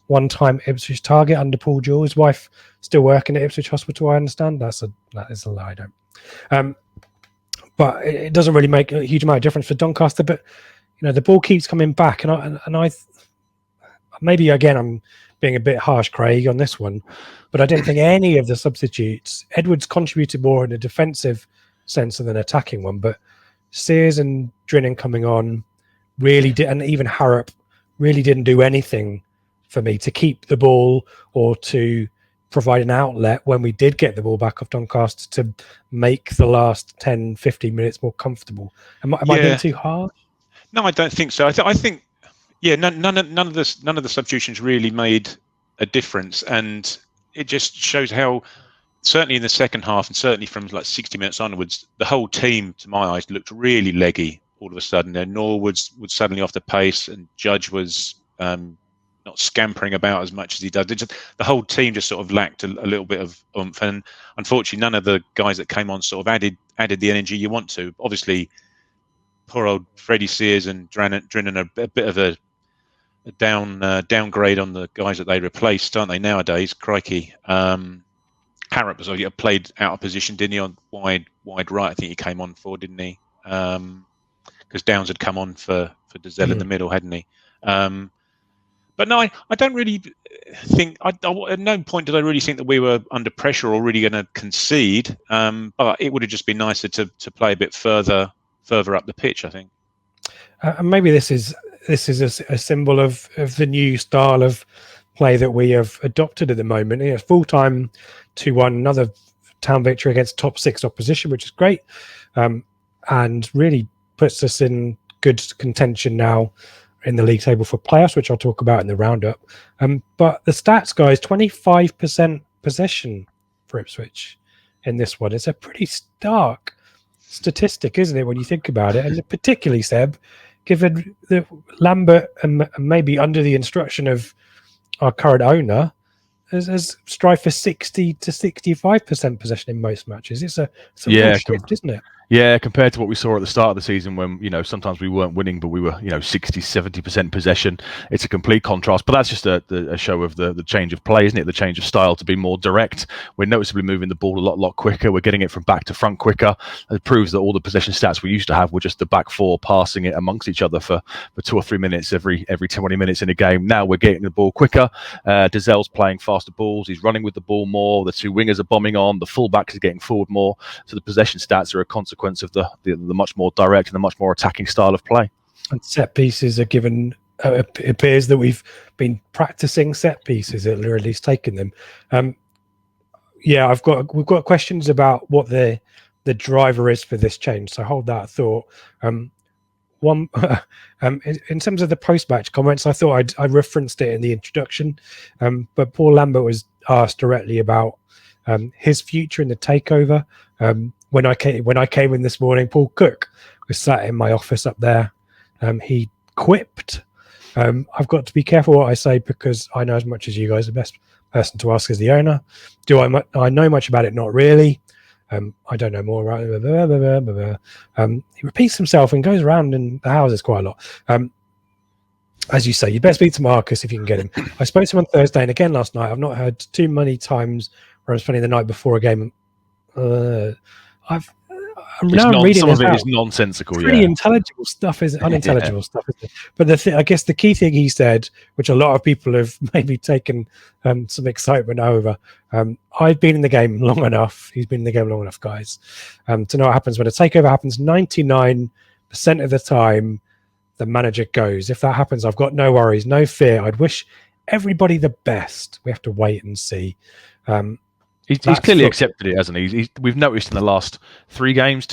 One-time Ipswich target under Paul Jewell. His wife still working at Ipswich Hospital, I understand. That is a lie, I don't. But it doesn't really make a huge amount of difference for Doncaster. But the ball keeps coming back, and I maybe again I'm being a bit harsh, Craig, on this one, but I didn't think any of the substitutes. Edwards contributed more in a defensive sense than an attacking one, but Sears and Drinnan coming on really did, and even Harrop really didn't do anything for me to keep the ball or to provide an outlet when we did get the ball back off Doncaster to make the last 10, 15 minutes more comfortable. Am I being too hard?
No, I don't think so. I think none of the substitutions really made a difference, and it just shows how, certainly in the second half, and certainly from like 60 minutes onwards, the whole team, to my eyes, looked really leggy all of a sudden. Norwood was suddenly off the pace, and Judge was not scampering about as much as he does. The whole team just sort of lacked a little bit of oomph, and unfortunately, none of the guys that came on sort of added the energy you want to. Obviously, poor old Freddie Sears and Drinnan are a bit of a downgrade on the guys that they replaced, aren't they, nowadays? Crikey. Harrop was played out of position, didn't he, on wide right? I think he came on for, didn't he? Because Downs had come on for Dazelle in the middle, hadn't he? But no, I don't really think. At no point did I really think that we were under pressure or really going to concede. But it would have just been nicer to play a bit further up the pitch, I think.
And maybe this is a symbol of the new style of play that we have adopted at the moment. Full-time 2-1, another Town victory against top 6 opposition, which is great, and really puts us in good contention now in the league table for playoffs, which I'll talk about in the roundup. But the stats, guys, 25% possession for Ipswich in this one. It's a pretty stark statistic, isn't it, when you think about it? And particularly, Seb, given that Lambert, and maybe under the instruction of our current owner, has strived for 60 to 65% possession in most matches. It's a real shift, isn't it?
Yeah, compared to what we saw at the start of the season when, sometimes we weren't winning, but we were, 60, 70% possession. It's a complete contrast, but that's just a show of the change of play, isn't it? The change of style to be more direct. We're noticeably moving the ball a lot quicker. We're getting it from back to front quicker. It proves that all the possession stats we used to have were just the back four passing it amongst each other for 2 or 3 minutes every 20 minutes in a game. Now we're getting the ball quicker. Dazelle's playing faster balls. He's running with the ball more. The 2 wingers are bombing on. The fullbacks are getting forward more. So the possession stats are a consequence of the much more direct and the much more attacking style of play.
And set pieces are given. It appears that we've been practicing set pieces, or at least taking them. We've got questions about what the driver is for this change. So hold that thought. In terms of the post-match comments, I thought I referenced it in the introduction, but Paul Lambert was asked directly about his future in the takeover. When I came in this morning, Paul Cook was sat in my office up there. He quipped, I've got to be careful what I say because I know as much as you guys. The best person to ask is the owner. Do I know much about it? Not really. I don't know more about it. He repeats himself and goes around in the houses quite a lot. As you say, you best speak to Marcus if you can get him. I spoke to him on Thursday and again last night. I've not heard too many times where I'm spending the night before a game. I'm reading
some of it is nonsensical.
Pretty intelligible stuff, is unintelligible stuff, isn't it? But I guess the key thing he said, which a lot of people have maybe taken some excitement over. I've been in the game long enough. He's been in the game long enough, guys, to know what happens when a takeover happens. 99% of the time, the manager goes. If that happens, I've got no worries, no fear. I'd wish everybody the best. We have to wait and see.
He's clearly accepted it, hasn't he? We've noticed in the last 3 games,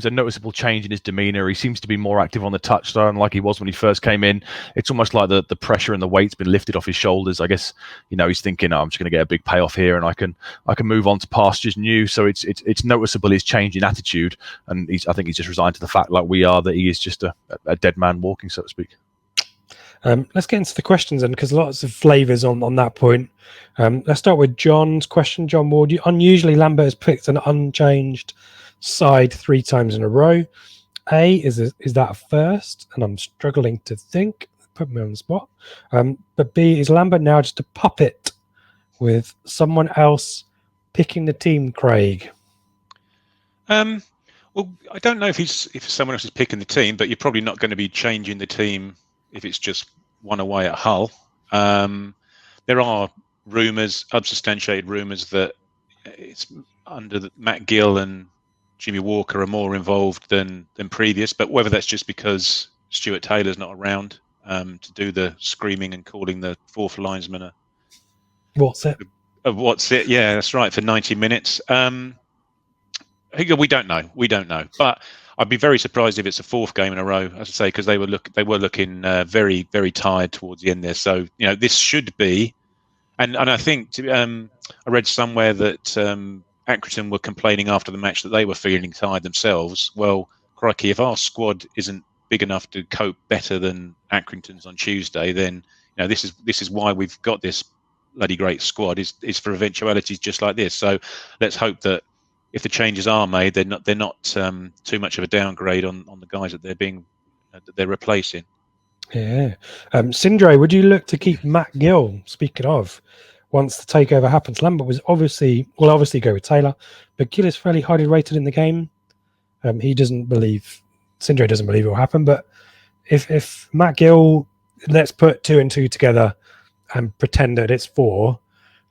a noticeable change in his demeanour. He seems to be more active on the touchline like he was when he first came in. It's almost like the pressure and the weight's been lifted off his shoulders. I guess, he's thinking, I'm just going to get a big payoff here and I can move on to pastures new. So it's noticeable his change in attitude. And I think he's just resigned to the fact, like we are, that he is just a dead man walking, so to speak.
Let's get into the questions then, because lots of flavours on that point. Let's start with John's question. John Ward, unusually Lambert has picked an unchanged side 3 times in a row. A, is that a first? And I'm struggling to think. Put me on the spot. But B, is Lambert now just a puppet with someone else picking the team, Craig?
Well, I don't know if someone else is picking the team, but you're probably not going to be changing the team if it's just one away at Hull. There are rumours, unsubstantiated rumours, that it's under Matt Gill and Jimmy Walker are more involved than previous, but whether that's just because Stuart Taylor's not around to do the screaming and calling the fourth linesman
What's it?
Yeah, that's right, for 90 minutes. We don't know, but I'd be very surprised if it's a 4th game in a row, as I say, because they were looking very, very tired towards the end there. So this should be, and I think I read somewhere that Accrington were complaining after the match that they were feeling tired themselves. Well, crikey, if our squad isn't big enough to cope better than Accrington's on Tuesday, then this is why we've got this bloody great squad is for eventualities just like this. So let's hope that if the changes are made, they're not too much of a downgrade on the guys that they're replacing.
Yeah. Sindre, would you look to keep Matt Gill, speaking of, once the takeover happens? Lambert will obviously go with Taylor, but Gill is fairly highly rated in the game. Sindre doesn't believe it will happen, but if Matt Gill, let's put 2 and 2 together and pretend that it's 4,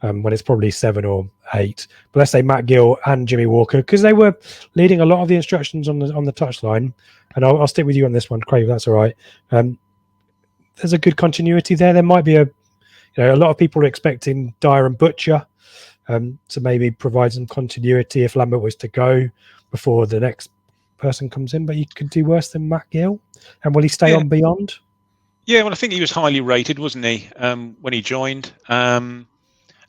when it's probably 7 or 8. But let's say Matt Gill and Jimmy Walker, because they were leading a lot of the instructions on the touchline. And I'll stick with you on this one, Craig, if that's all right. There's a good continuity there. There might be a lot of people are expecting Dyer and Butcher to maybe provide some continuity if Lambert was to go before the next person comes in. But you could do worse than Matt Gill. And will he stay on beyond?
Yeah, well, I think he was highly rated, wasn't he, when he joined? And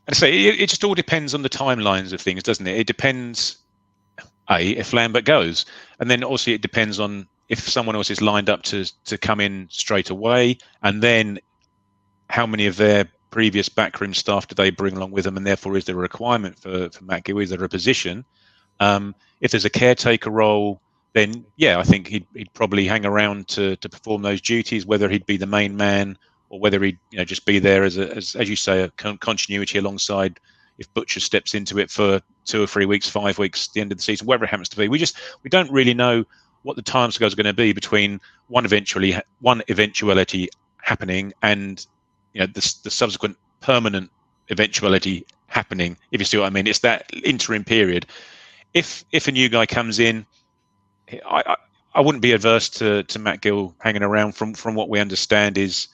I say it just all depends on the timelines of things, doesn't it? It depends, if Lambert goes, and then also it depends on if someone else is lined up to come in straight away, and then how many of their previous backroom staff do they bring along with them, and therefore is there a requirement for Matt Gill? Is there a position? If there's a caretaker role, then I think he'd probably hang around to perform those duties, whether he'd be the main man or whether he'd just be there as you say, a continuity alongside if Butcher steps into it for 2 or 3 weeks, 5 weeks, the end of the season, whatever it happens to be. We don't really know what the timescale is going to be between one eventuality happening and the subsequent permanent eventuality happening, if you see what I mean. It's that interim period. If a new guy comes in, I wouldn't be averse to Matt Gill hanging around. From what we understand is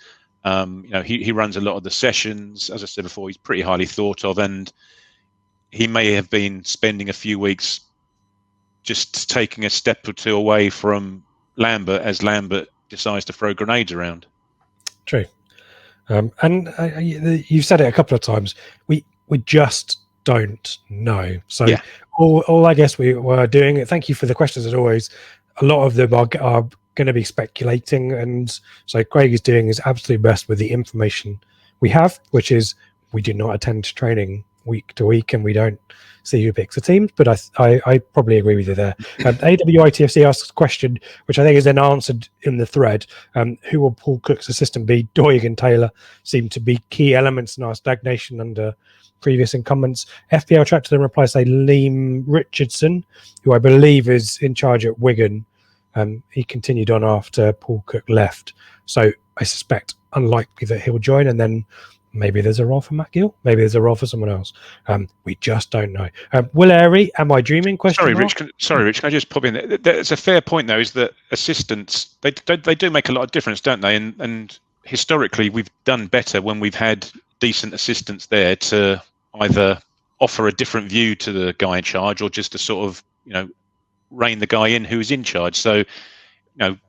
he runs a lot of the sessions. As I said before, he's pretty highly thought of, and he may have been spending a few weeks just taking a step or 2 away from Lambert as Lambert decides to throw grenades around.
True. And you've said it a couple of times. We just don't know. So all I guess we were doing, thank you for the questions as always. A lot of them are going to be speculating, and so Craig is doing his absolute best with the information we have, which is we do not attend training week to week and we don't see who picks the teams, but I probably agree with you there. AWITFC asks a question which I think is then answered in the thread. Who will Paul Cook's assistant be? Doig and Taylor seem to be key elements in our stagnation under previous incumbents. FPL track to them reply say Liam Richardson, who I believe is in charge at Wigan. He continued on after Paul Cook left, so I suspect unlikely that he'll join, and then maybe there's a role for Matt Gill, maybe there's a role for someone else. We just don't know. Will Airy, am I dreaming? Sorry,
Rich. Can I just pop in there? It's a fair point, though, is that assistants they do make a lot of difference, don't they? And historically, we've done better when we've had decent assistants there to either offer a different view to the guy in charge, or just to sort of, rein the guy in who is in charge. So,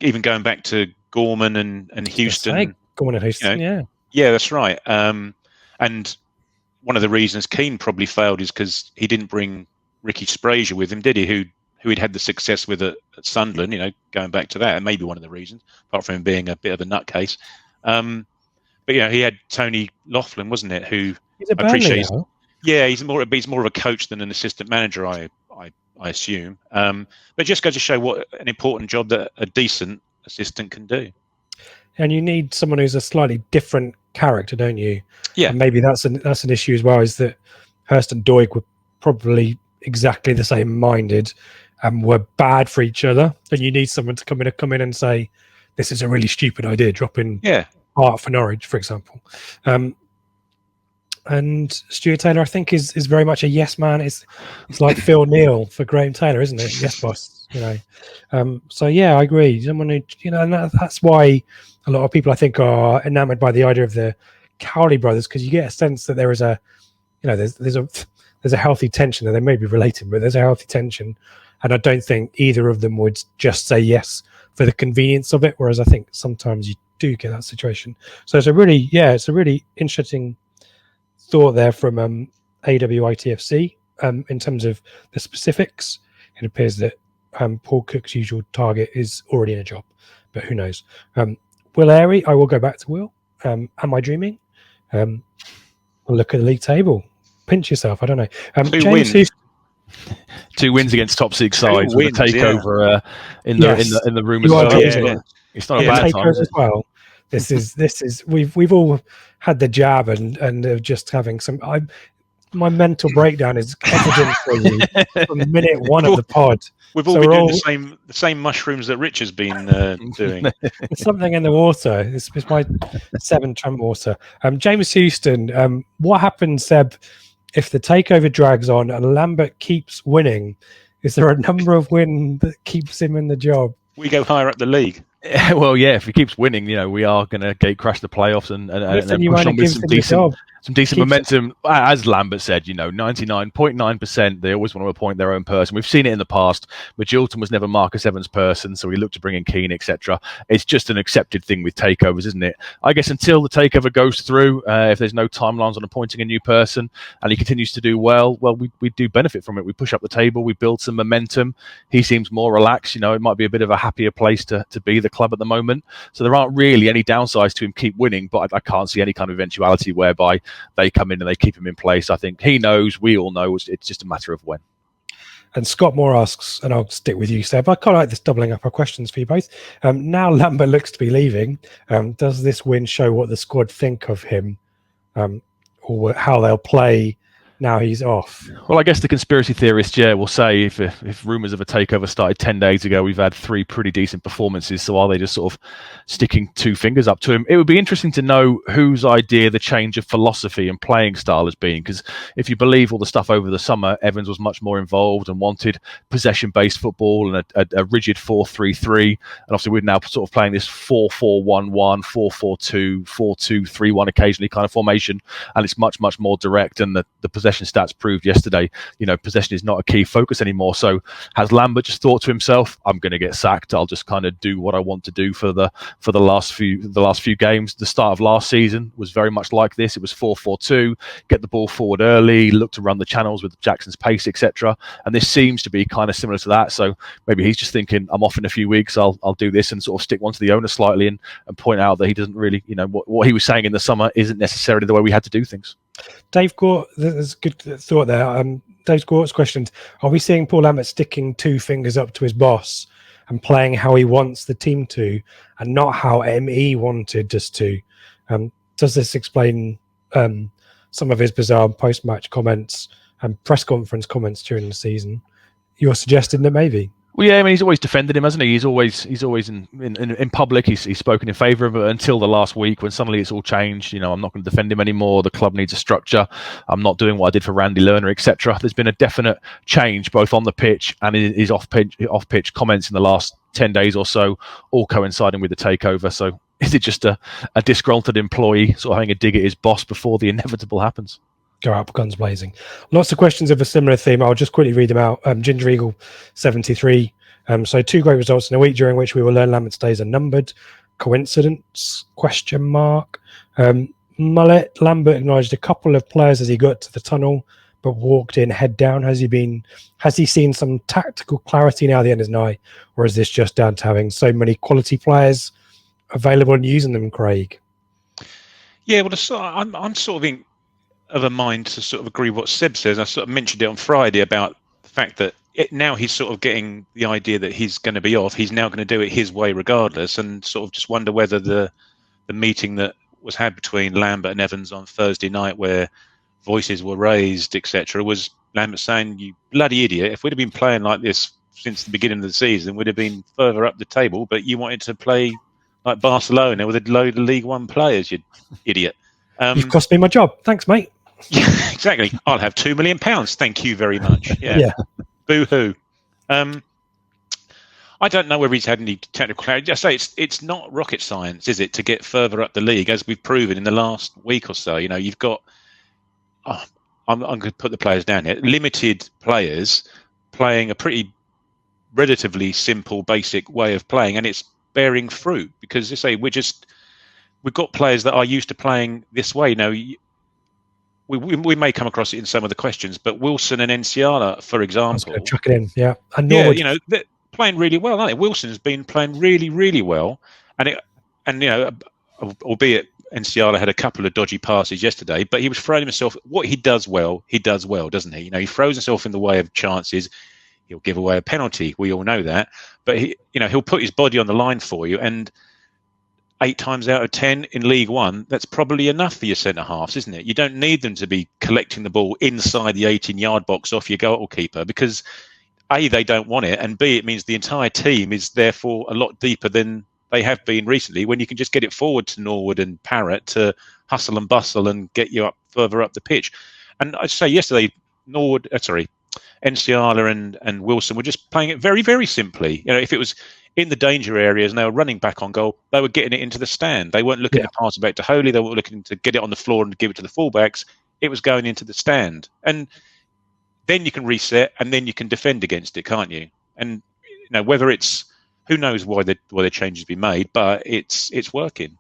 even going back to Gorman and Houston.
Gorman and Houston, yeah.
Yeah, that's right. And one of the reasons Keane probably failed is because he didn't bring Ricky Sprazier with him, did he? Who he'd had the success with at Sunderland, going back to that, and maybe one of the reasons, apart from him being a bit of a nutcase. But he had Tony Laughlin, wasn't it? Who
he's a Burnley now.
Yeah, he's more of a coach than an assistant manager, I assume. But just goes to show what an important job that a decent assistant can do.
And you need someone who's a slightly different character, don't you?
Yeah.
And maybe that's an issue as well, is that Hurst and Doig were probably exactly the same minded and were bad for each other. And you need someone to come in and say, this is a really stupid idea, dropping Hart for Norwich, for example. And Stuart Taylor, I think, is very much a yes man. It's like Phil Neal for Graham Taylor, isn't it? Yes, boss. So yeah, I agree. Someone who, and that's why a lot of people, I think, are enamored by the idea of the Cowley brothers, because you get a sense that there is there's a healthy tension there. They may be related, but there's a healthy tension, and I don't think either of them would just say yes for the convenience of it. Whereas I think sometimes you do get that situation. So it's a really interesting thought there from AWITFC in terms of the specifics. It appears that Paul Cook's usual target is already in a job, but who knows? Will Airy, I will go back to Will. Am I dreaming? We'll look at the league table. Pinch yourself. I don't know.
Two wins against top six sides with a takeover in the room as well. It's not a bad time
as well. This is we've all had the jab and just having some. My mental breakdown is evident for you from minute one of the pod.
We've all been doing the same mushrooms that Rich has been doing.
There's something in the water. It's my 7 Trump water. James Houston, what happens, Seb, if the takeover drags on and Lambert keeps winning? Is there a number of wins that keeps him in the job?
We go higher up the league.
Well, yeah, if he keeps winning, we are going to gate crash the playoffs and push on with some decent momentum. As Lambert said, 99.9%, they always want to appoint their own person. We've seen it in the past. Magilton was never Marcus Evans' person, so we looked to bring in Keane, etc. It's just an accepted thing with takeovers, isn't it? I guess until the takeover goes through, if there's no timelines on appointing a new person and he continues to do well, we do benefit from it. We push up the table, we build some momentum. He seems more relaxed. It might be a bit of a happier place to be the club at the moment. So there aren't really any downsides to him keep winning, but I can't see any kind of eventuality whereby they come in and they keep him in place. I think he knows, we all know, it's just a matter of when.
And Scott Moore asks, and I'll stick with you, Seb, I quite like this doubling up our questions for you both. Now Lambert looks to be leaving. Does this win show what the squad think of him, or how they'll play now he's off?
Well, I guess the conspiracy theorists, will say if rumours of a takeover started 10 days ago, we've had 3 pretty decent performances. So are they just sort of sticking 2 fingers up to him? It would be interesting to know whose idea the change of philosophy and playing style has been. Because if you believe all the stuff over the summer, Evans was much more involved and wanted possession-based football and a rigid 4-3-3. And obviously we're now sort of playing this 4-4-1-1, 4-4-2, 4-2-3-1 occasionally kind of formation. And it's much, much more direct. And the possession stats proved yesterday, possession is not a key focus anymore. So has Lambert just thought to himself, I'm going to get sacked, I'll just kind of do what I want to do for the last few games? The start of last season was very much like this. It was 4-4-2, get the ball forward early, look to run the channels with Jackson's pace, etc. And this seems to be kind of similar to that. So maybe he's just thinking, I'm off in a few weeks, I'll do this and sort of stick one to the owner slightly and point out that he doesn't really, what he was saying in the summer isn't necessarily the way we had to do things.
Dave Gort, there's a good thought there. Dave Gort's questioned, are we seeing Paul Lambert sticking 2 fingers up to his boss and playing how he wants the team to and not how ME wanted us to? Does this explain some of his bizarre post-match comments and press conference comments during the season? You're suggesting that maybe?
Well, yeah, I mean, he's always defended him, hasn't he? He's always in public. He's spoken in favour of it until the last week when suddenly it's all changed. I'm not going to defend him anymore. The club needs a structure. I'm not doing what I did for Randy Lerner, etc. There's been a definite change both on the pitch and in his off-pitch comments in the last 10 days or so, all coinciding with the takeover. So is it just a disgruntled employee sort of having a dig at his boss before the inevitable happens?
go up guns blazing. Lots of questions of a similar theme. I'll just quickly read them out. Ginger Eagle 73. So 2 great results in a week during which we will learn Lambert's days are numbered. Coincidence? Question mark. Mullet Lambert acknowledged a couple of players as he got to the tunnel, but walked in head down. Has he seen some tactical clarity now the end is nigh, or is this just down to having so many quality players available and using them, Craig?
Yeah, well, I'm sort of a mind to sort of agree with what Seb says. I sort of mentioned it on Friday about the fact that now he's sort of getting the idea that he's going to be off. He's now going to do it his way regardless, and sort of just wonder whether the meeting that was had between Lambert and Evans on Thursday night, where voices were raised, etc., was Lambert saying, "You bloody idiot! If we'd have been playing like this since the beginning of the season, we'd have been further up the table. But you wanted to play like Barcelona with a load of League One players, you idiot."
You've cost me my job. Thanks, mate.
Yeah, exactly. I'll have £2 million. Thank you very much. Yeah. Boo-hoo. I don't know whether he's had any technical clarity. I say it's not rocket science, is it, to get further up the league, as we've proven in the last week or so. You know, you've got, I'm going to put the players down here, limited players playing a pretty relatively simple, basic way of playing, and it's bearing fruit because, as I say, we've got players that are used to playing this way. Now, we may come across it in some of the questions, but Wilson and Enciala, for example,
chuck it in, yeah, and
Norwood, you know, they're playing really well, aren't they? Wilson has been playing really, really well, and you know, albeit Enciala had a couple of dodgy passes yesterday, but he was throwing himself. What he does well, doesn't he? You know, he throws himself in the way of chances. He'll give away a penalty. We all know that, but he'll put his body on the line for you, and 8 times out of 10 in League One, that's probably enough for your centre halves, isn't it? You don't need them to be collecting the ball inside the 18-yard box off your goalkeeper because A, they don't want it, and B, it means the entire team is therefore a lot deeper than they have been recently, when you can just get it forward to Norwood and Parrott to hustle and bustle and get you up further up the pitch. And I'd say yesterday, Enciala and Wilson were just playing it very, very simply. You know, if it was in the danger areas and they were running back on goal, they were getting it into the stand. They weren't looking to pass it back to Holy. They weren't looking to get it on the floor and give it to the fullbacks. It was going into the stand. And then you can reset and then you can defend against it, can't you? And you know, whether it's, who knows why the changes be made, but it's working.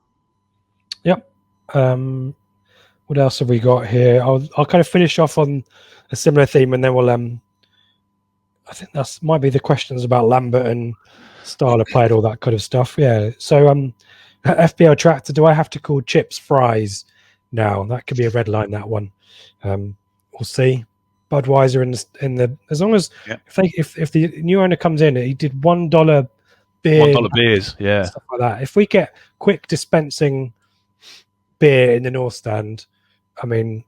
Yep. What else have we got here? I'll kind of finish off on a similar theme, and then we'll I think that's might be the questions about Lambert and style of play and all that kind of stuff. Yeah. So FPL Tractor, do I have to call chips fries now? That could be a red line, that one. We'll see. Budweiser in the as long as if the new owner comes in, he did $1 beer,
$1 beers, yeah,
stuff like that. If we get quick dispensing beer in the North Stand, I mean,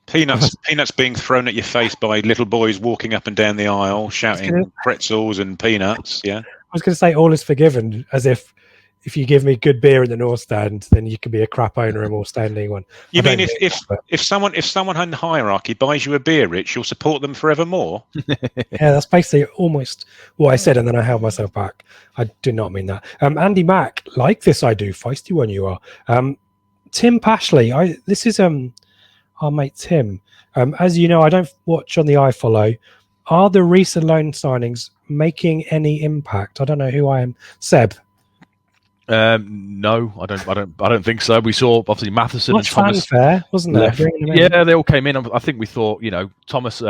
peanuts being thrown at your face by little boys walking up and down the aisle shouting pretzels and peanuts. Yeah,
I was going to say all is forgiven, as if you give me good beer in the North Stand, then you can be a crap owner and more standing one.
You mean if someone in the hierarchy buys you a beer, Rich, you'll support them forevermore?
Yeah, that's basically almost what I said, and then I held myself back. I did not mean that. Andy Mack, like this I do, feisty one you are. Tim Pashley, this is our mate Tim. As you know, I don't watch on the iFollow. Are the recent loan signings making any impact? I don't know who I am. Seb.
No, I don't think so. We saw obviously Matheson
Much
and Thomas.
Fanfare, wasn't there?
Yeah, they all came in. I think we thought, Thomas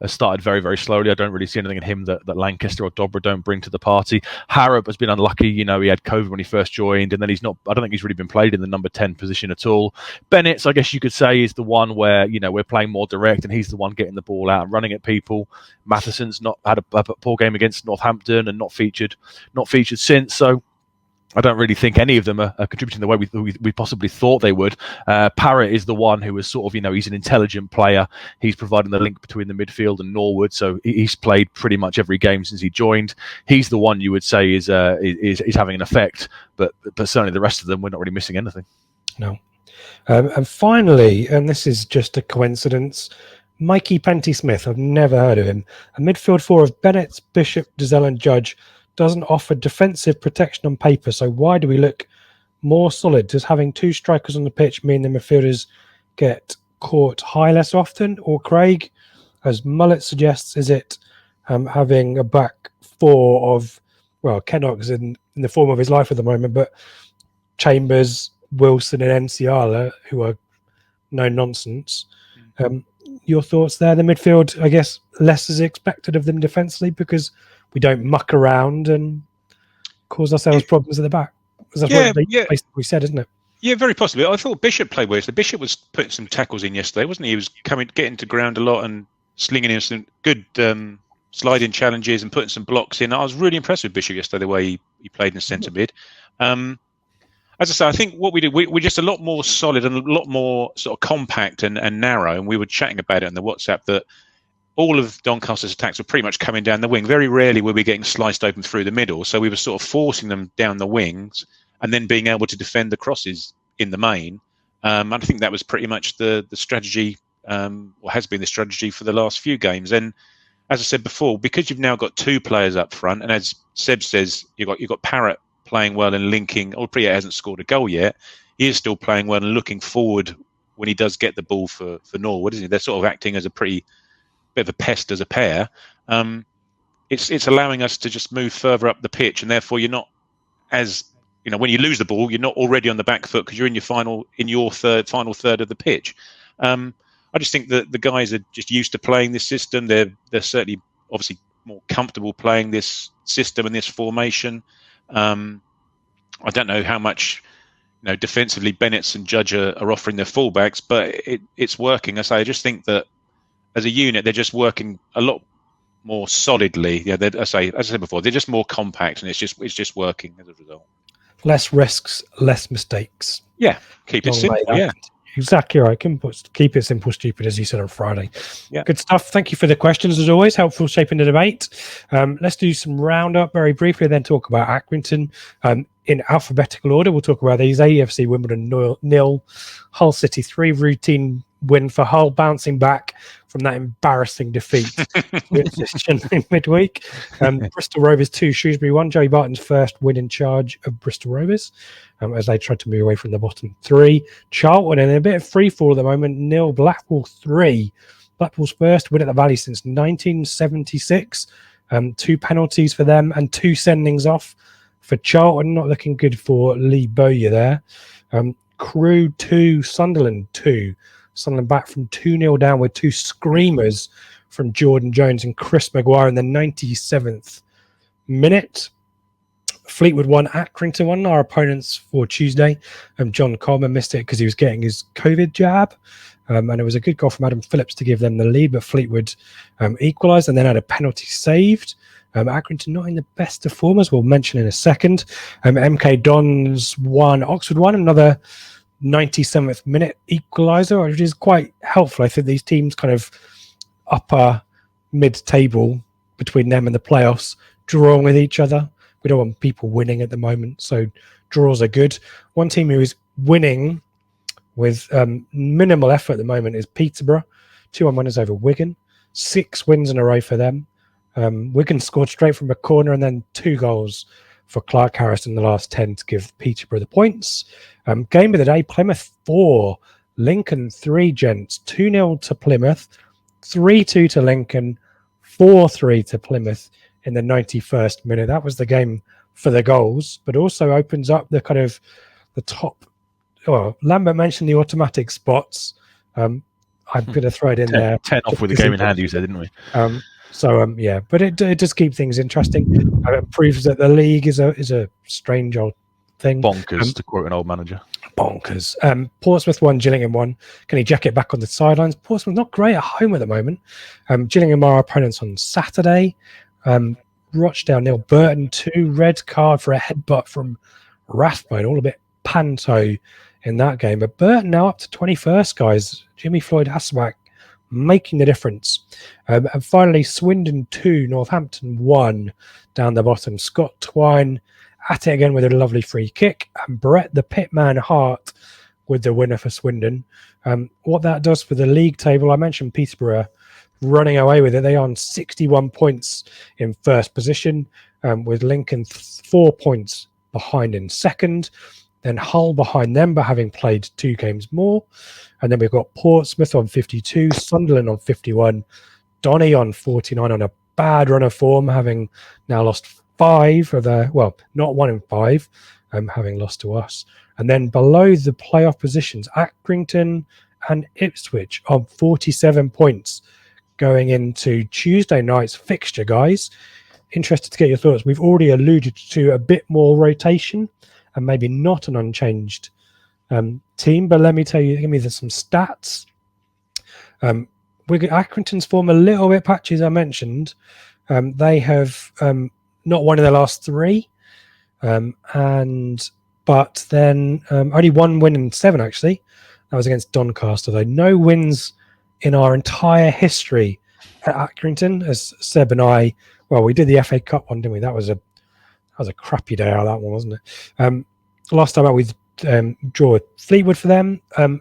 started very, very slowly. I don't really see anything in him that Lancaster or Dobra don't bring to the party. Harrop has been unlucky. He had COVID when he first joined, and then he's not. I don't think he's really been played in the number 10 position at all. Bennett's, I guess you could say, is the one where we're playing more direct, and he's the one getting the ball out and running at people. Matheson's not had a poor game against Northampton and not featured since. So I don't really think any of them are contributing the way we possibly thought they would. Parrott is the one who is sort of, he's an intelligent player. He's providing the link between the midfield and Norwood, so he's played pretty much every game since he joined. He's the one you would say is having an effect, but certainly the rest of them, we're not really missing anything.
No. And finally, and this is just a coincidence, Mikey Penty-Smith, I've never heard of him. A midfield four of Bennett, Bishop, Dazelle and Judge doesn't offer defensive protection on paper, so why do we look more solid? Does having 2 strikers on the pitch mean the midfielders get caught high less often? Or Craig, as Mullet suggests, is it having a back four of, well, Kennock's in the form of his life at the moment, but Chambers, Wilson and Nsiala, who are no nonsense. Your thoughts there? The midfield, I guess, less is expected of them defensively because we don't muck around and cause ourselves problems at the back. That's what we said, isn't it?
Yeah, very possibly. I thought Bishop played well. The Bishop was putting some tackles in yesterday, wasn't he? He was getting to ground a lot and slinging in some good sliding challenges and putting some blocks in. I was really impressed with Bishop yesterday, the way he played in the centre mid. As I say, I think what we did, we're just a lot more solid and a lot more sort of compact and narrow. And we were chatting about it on the WhatsApp that all of Doncaster's attacks were pretty much coming down the wing. Very rarely were we getting sliced open through the middle. So we were sort of forcing them down the wings and then being able to defend the crosses in the main. And I think that was pretty much the strategy, or has been the strategy for the last few games. And as I said before, because you've now got two players up front, and as Seb says, you've got Parrott playing well and linking. Albeit hasn't scored a goal yet, he is still playing well and looking forward when he does get the ball for Norwood, isn't he? They're sort of acting as a pretty bit of a pest as a pair. It's allowing us to just move further up the pitch, and therefore you're not as, when you lose the ball, you're not already on the back foot because you're in your final third of the pitch. I just think that the guys are just used to playing this system. They're certainly obviously more comfortable playing this system and this formation. I don't know how much defensively Bennett's and Judge are offering their fullbacks, but it's working. I just think that as a unit they're just working a lot more solidly. Yeah, as I said before, they're just more compact, and it's just working as a result. Less
risks, less mistakes.
Yeah, keep it simple. Yeah.
Exactly right. Keep it simple, stupid, as you said on Friday.
Yeah.
Good stuff. Thank you for the questions, as always. Helpful shaping the debate. Let's do some roundup very briefly, then talk about Accrington. In alphabetical order, we'll talk about these. AFC Wimbledon 0, Hull City 3, routine win for Hull, bouncing back from that embarrassing defeat in midweek. Bristol Rovers 2, Shrewsbury 1. Joey Barton's first win in charge of Bristol Rovers as they tried to move away from the bottom 3. Charlton in a bit of free fall at the moment, 0, Blackpool 3. Blackpool's first win at the Valley since 1976. 2 penalties for them and 2 sendings off for Charlton. Not looking good for Lee Bowyer there. Crewe 2, Sunderland 2. Sunderland back from 2-0 down with 2 screamers from Jordan Jones and Chris Maguire in the 97th minute. Fleetwood 1, Accrington 1, our opponents for Tuesday. John Coleman missed it because he was getting his COVID jab. And it was a good goal from Adam Phillips to give them the lead, but Fleetwood equalised and then had a penalty saved. Accrington not in the best of form, as we'll mention in a second. MK Dons 1, Oxford 1, another 97th minute equaliser, which is quite helpful. I think these teams kind of upper mid-table between them and the playoffs, drawing with each other. We don't want people winning at the moment, so draws are good. One team who is winning with minimal effort at the moment is Peterborough. 2-1 winners over Wigan. 6 wins in a row for them. Wigan scored straight from a corner and then 2 goals for Clark Harris in the last 10 to give Peterborough the points. Game of the day, Plymouth 4, Lincoln 3, gents. 2-0 to Plymouth, 3-2 to Lincoln, 4-3 to Plymouth in the 91st minute. That was the game for the goals, but also opens up the kind of the top. Well, Lambert mentioned the automatic spots. I'm going to throw it in
10,
there.
10 off with the game in hand, you said, didn't we?
Yeah, but it does keep things interesting. It proves that the league is a strange old thing.
Bonkers, to quote an old manager.
Bonkers. Portsmouth 1, Gillingham 1. Can he jack it back on the sidelines? Portsmouth not great at home at the moment. Gillingham are our opponents on Saturday. Rochdale 0, Burton 2. Red card for a headbutt from Rathbone. All a bit panto in that game. But Burton now up to 21st, guys. Jimmy Floyd Hasselback making the difference. And finally, Swindon 2, Northampton 1 down the bottom. Scott Twine at it again with a lovely free kick. And Brett the Pitman Hart with the winner for Swindon. What that does for the league table, I mentioned Peterborough running away with it. They are on 61 points in first position, with Lincoln 4 points behind in second. Then Hull behind them, but having played 2 games more. And then we've got Portsmouth on 52, Sunderland on 51, Donny on 49 on a bad run of form, having now lost 5 of their, well, not 1 in 5, having lost to us. And then below the playoff positions, Accrington and Ipswich on 47 points going into Tuesday night's fixture, guys. Interested to get your thoughts. We've already alluded to a bit more rotation and maybe not an unchanged team, but let me tell you, give me some stats. Accrington's form a little bit patchy, as I mentioned. They have not won in their last 3, but then only 1 win in 7, actually. That was against Doncaster, though. No wins in our entire history at Accrington, as Seb and I, well, we did the FA Cup one, didn't we? That was a crappy day out, that one, wasn't it? Last time out, we draw Fleetwood for them.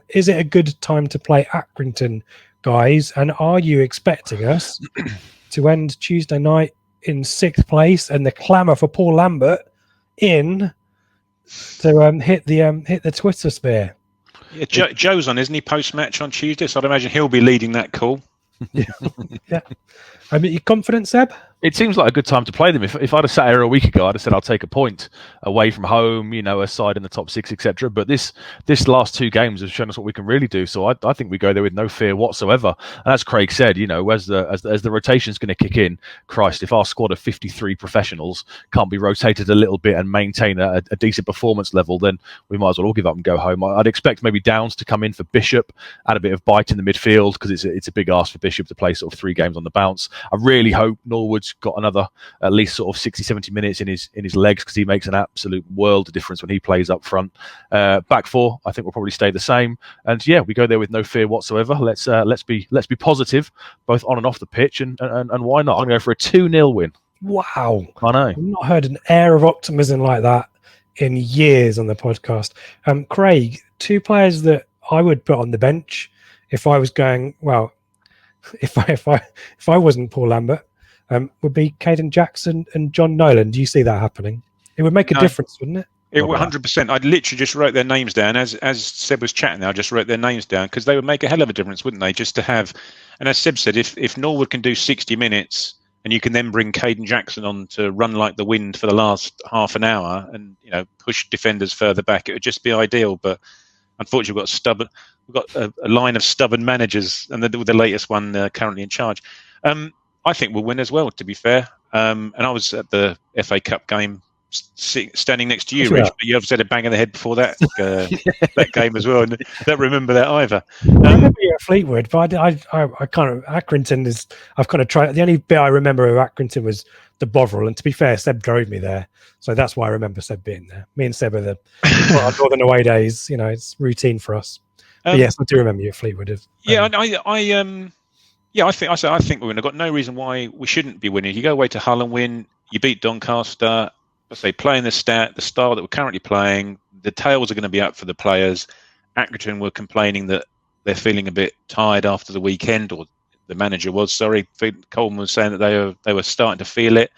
Is it a good time to play Accrington, guys? And are you expecting us to end Tuesday night in 6th place and the clamour for Paul Lambert in to hit the Twitter sphere?
Yeah, Joe's on, isn't he, post-match on Tuesday? So I'd imagine he'll be leading that call.
Yeah. I mean, you confident, Seb?
It seems like a good time to play them. If I'd have sat here a week ago, I'd have said I'll take a point away from home, a side in the top 6, etc. But this last 2 games have shown us what we can really do. So I think we go there with no fear whatsoever. And as Craig said, as the rotation's going to kick in, Christ, if our squad of 53 professionals can't be rotated a little bit and maintain a decent performance level, then we might as well all give up and go home. I'd expect maybe Downs to come in for Bishop, add a bit of bite in the midfield, because it's a big ask for Bishop to play sort of 3 games on the bounce. I really hope Norwood's got another at least sort of 60-70 minutes in his legs, because he makes an absolute world of difference when he plays up front. Back 4, I think, will probably stay the same. And yeah, we go there with no fear whatsoever. Let's be positive, both on and off the pitch, and why not? I'm going to go for a 2-0 win.
Wow,
I know.
I've not heard an air of optimism like that in years on the podcast. Craig, 2 players that I would put on the bench if I was going, well, if I wasn't Paul Lambert, would be Caden Jackson and John Nolan. Do you see that happening? It would make a difference, wouldn't it?
It would 100%. I literally just wrote their names down as Seb was chatting. I just wrote their names down because they would make a hell of a difference, wouldn't they? Just to have, and as Seb said, if Norwood can do 60 minutes and you can then bring Caden Jackson on to run like the wind for the last half an hour and push defenders further back, it would just be ideal. But unfortunately, we've got a line of stubborn managers, and the latest one currently in charge. I think we'll win as well, to be fair. And I was at the FA Cup game standing next to you, Rich, but you obviously had a bang in the head before that that game as well, and don't remember that either.
I remember you at Fleetwood, but I kind of, Accrington is, I've kind of tried, the only bit I remember of Accrington was the Bovril, and to be fair, Seb drove me there, so that's why I remember Seb being there. Me and Seb are our northern away days, it's routine for us. Yes, I do remember you at Fleetwood.
I think we win. I've got no reason why we shouldn't be winning. You go away to Hull and win, you beat Doncaster. I say playing the style that we're currently playing, the tails are going to be up for the players. Accrington were complaining that they're feeling a bit tired after the weekend, or the manager was. Sorry, Coleman was saying that they were starting to feel it.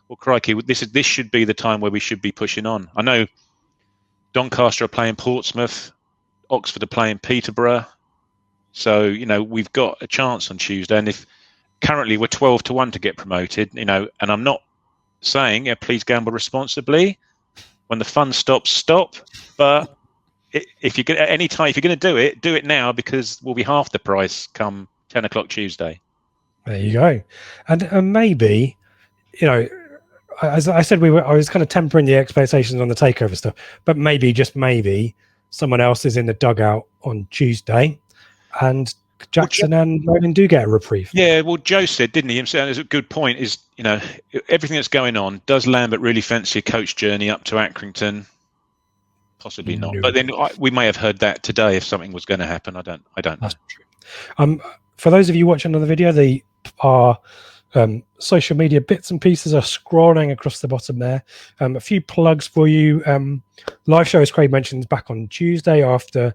Well, crikey, this should be the time where we should be pushing on. I know Doncaster are playing Portsmouth, Oxford are playing Peterborough. So, we've got a chance on Tuesday. And if currently we're 12-1 to get promoted, and I'm not saying, please gamble responsibly. When the fun stops, stop. But if you're going to do it now, because we'll be half the price come 10 o'clock Tuesday.
There you go. And maybe, as I said, I was kind of tempering the expectations on the takeover stuff, but maybe, just maybe, someone else is in the dugout on Tuesday, and Jackson and Nolan do get a reprieve.
Yeah, well, Joe said, didn't he? Himself, it's a good point. Is everything that's going on? Does Lambert really fancy a coach journey up to Accrington? Possibly not. But then we may have heard that today if something was going to happen. I don't know.
That's true. For those of you watching on the video, our social media bits and pieces are scrolling across the bottom there. A few plugs for you. Live show, as Craig mentioned, back on Tuesday after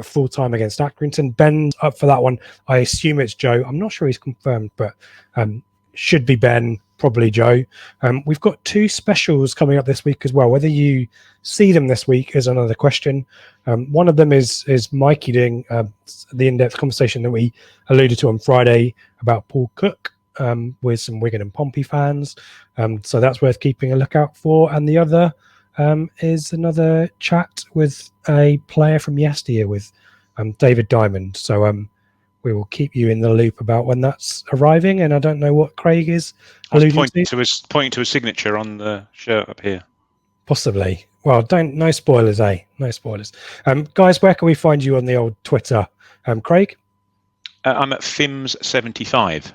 full time against Accrington. Ben's up for that one. I assume it's Joe. I'm not sure he's confirmed, but should be Ben. probably Joe. We've got 2 specials coming up this week as well. Whether you see them this week is another question. One of them is Mikey doing the in-depth conversation that we alluded to on Friday about Paul Cook with some Wigan and Pompey fans. So that's worth keeping a lookout for. And the other is another chat with a player from yesteryear with David Diamond. So we will keep you in the loop about when that's arriving. And I don't know what Craig is alluding to.
Pointing to a signature on the shirt up here.
Possibly. Well, no spoilers, eh? No spoilers. Guys, where can we find you on the old Twitter? Craig?
I'm at Fims75.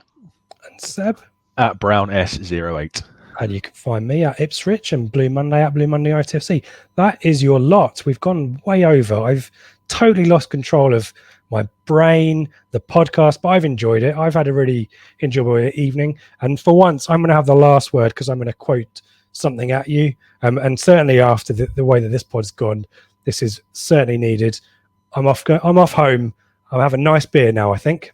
And Seb?
At Brown S08.
And you can find me at Ipswich and Blue Monday at Blue Monday ITFC. That is your lot. We've gone way over. I've totally lost control of my brain, the podcast, but I've enjoyed it. I've had a really enjoyable evening. And for once, I'm going to have the last word because I'm going to quote something at you. And certainly after the way that this pod's gone, this is certainly needed. I'm off home. I'll have a nice beer now, I think.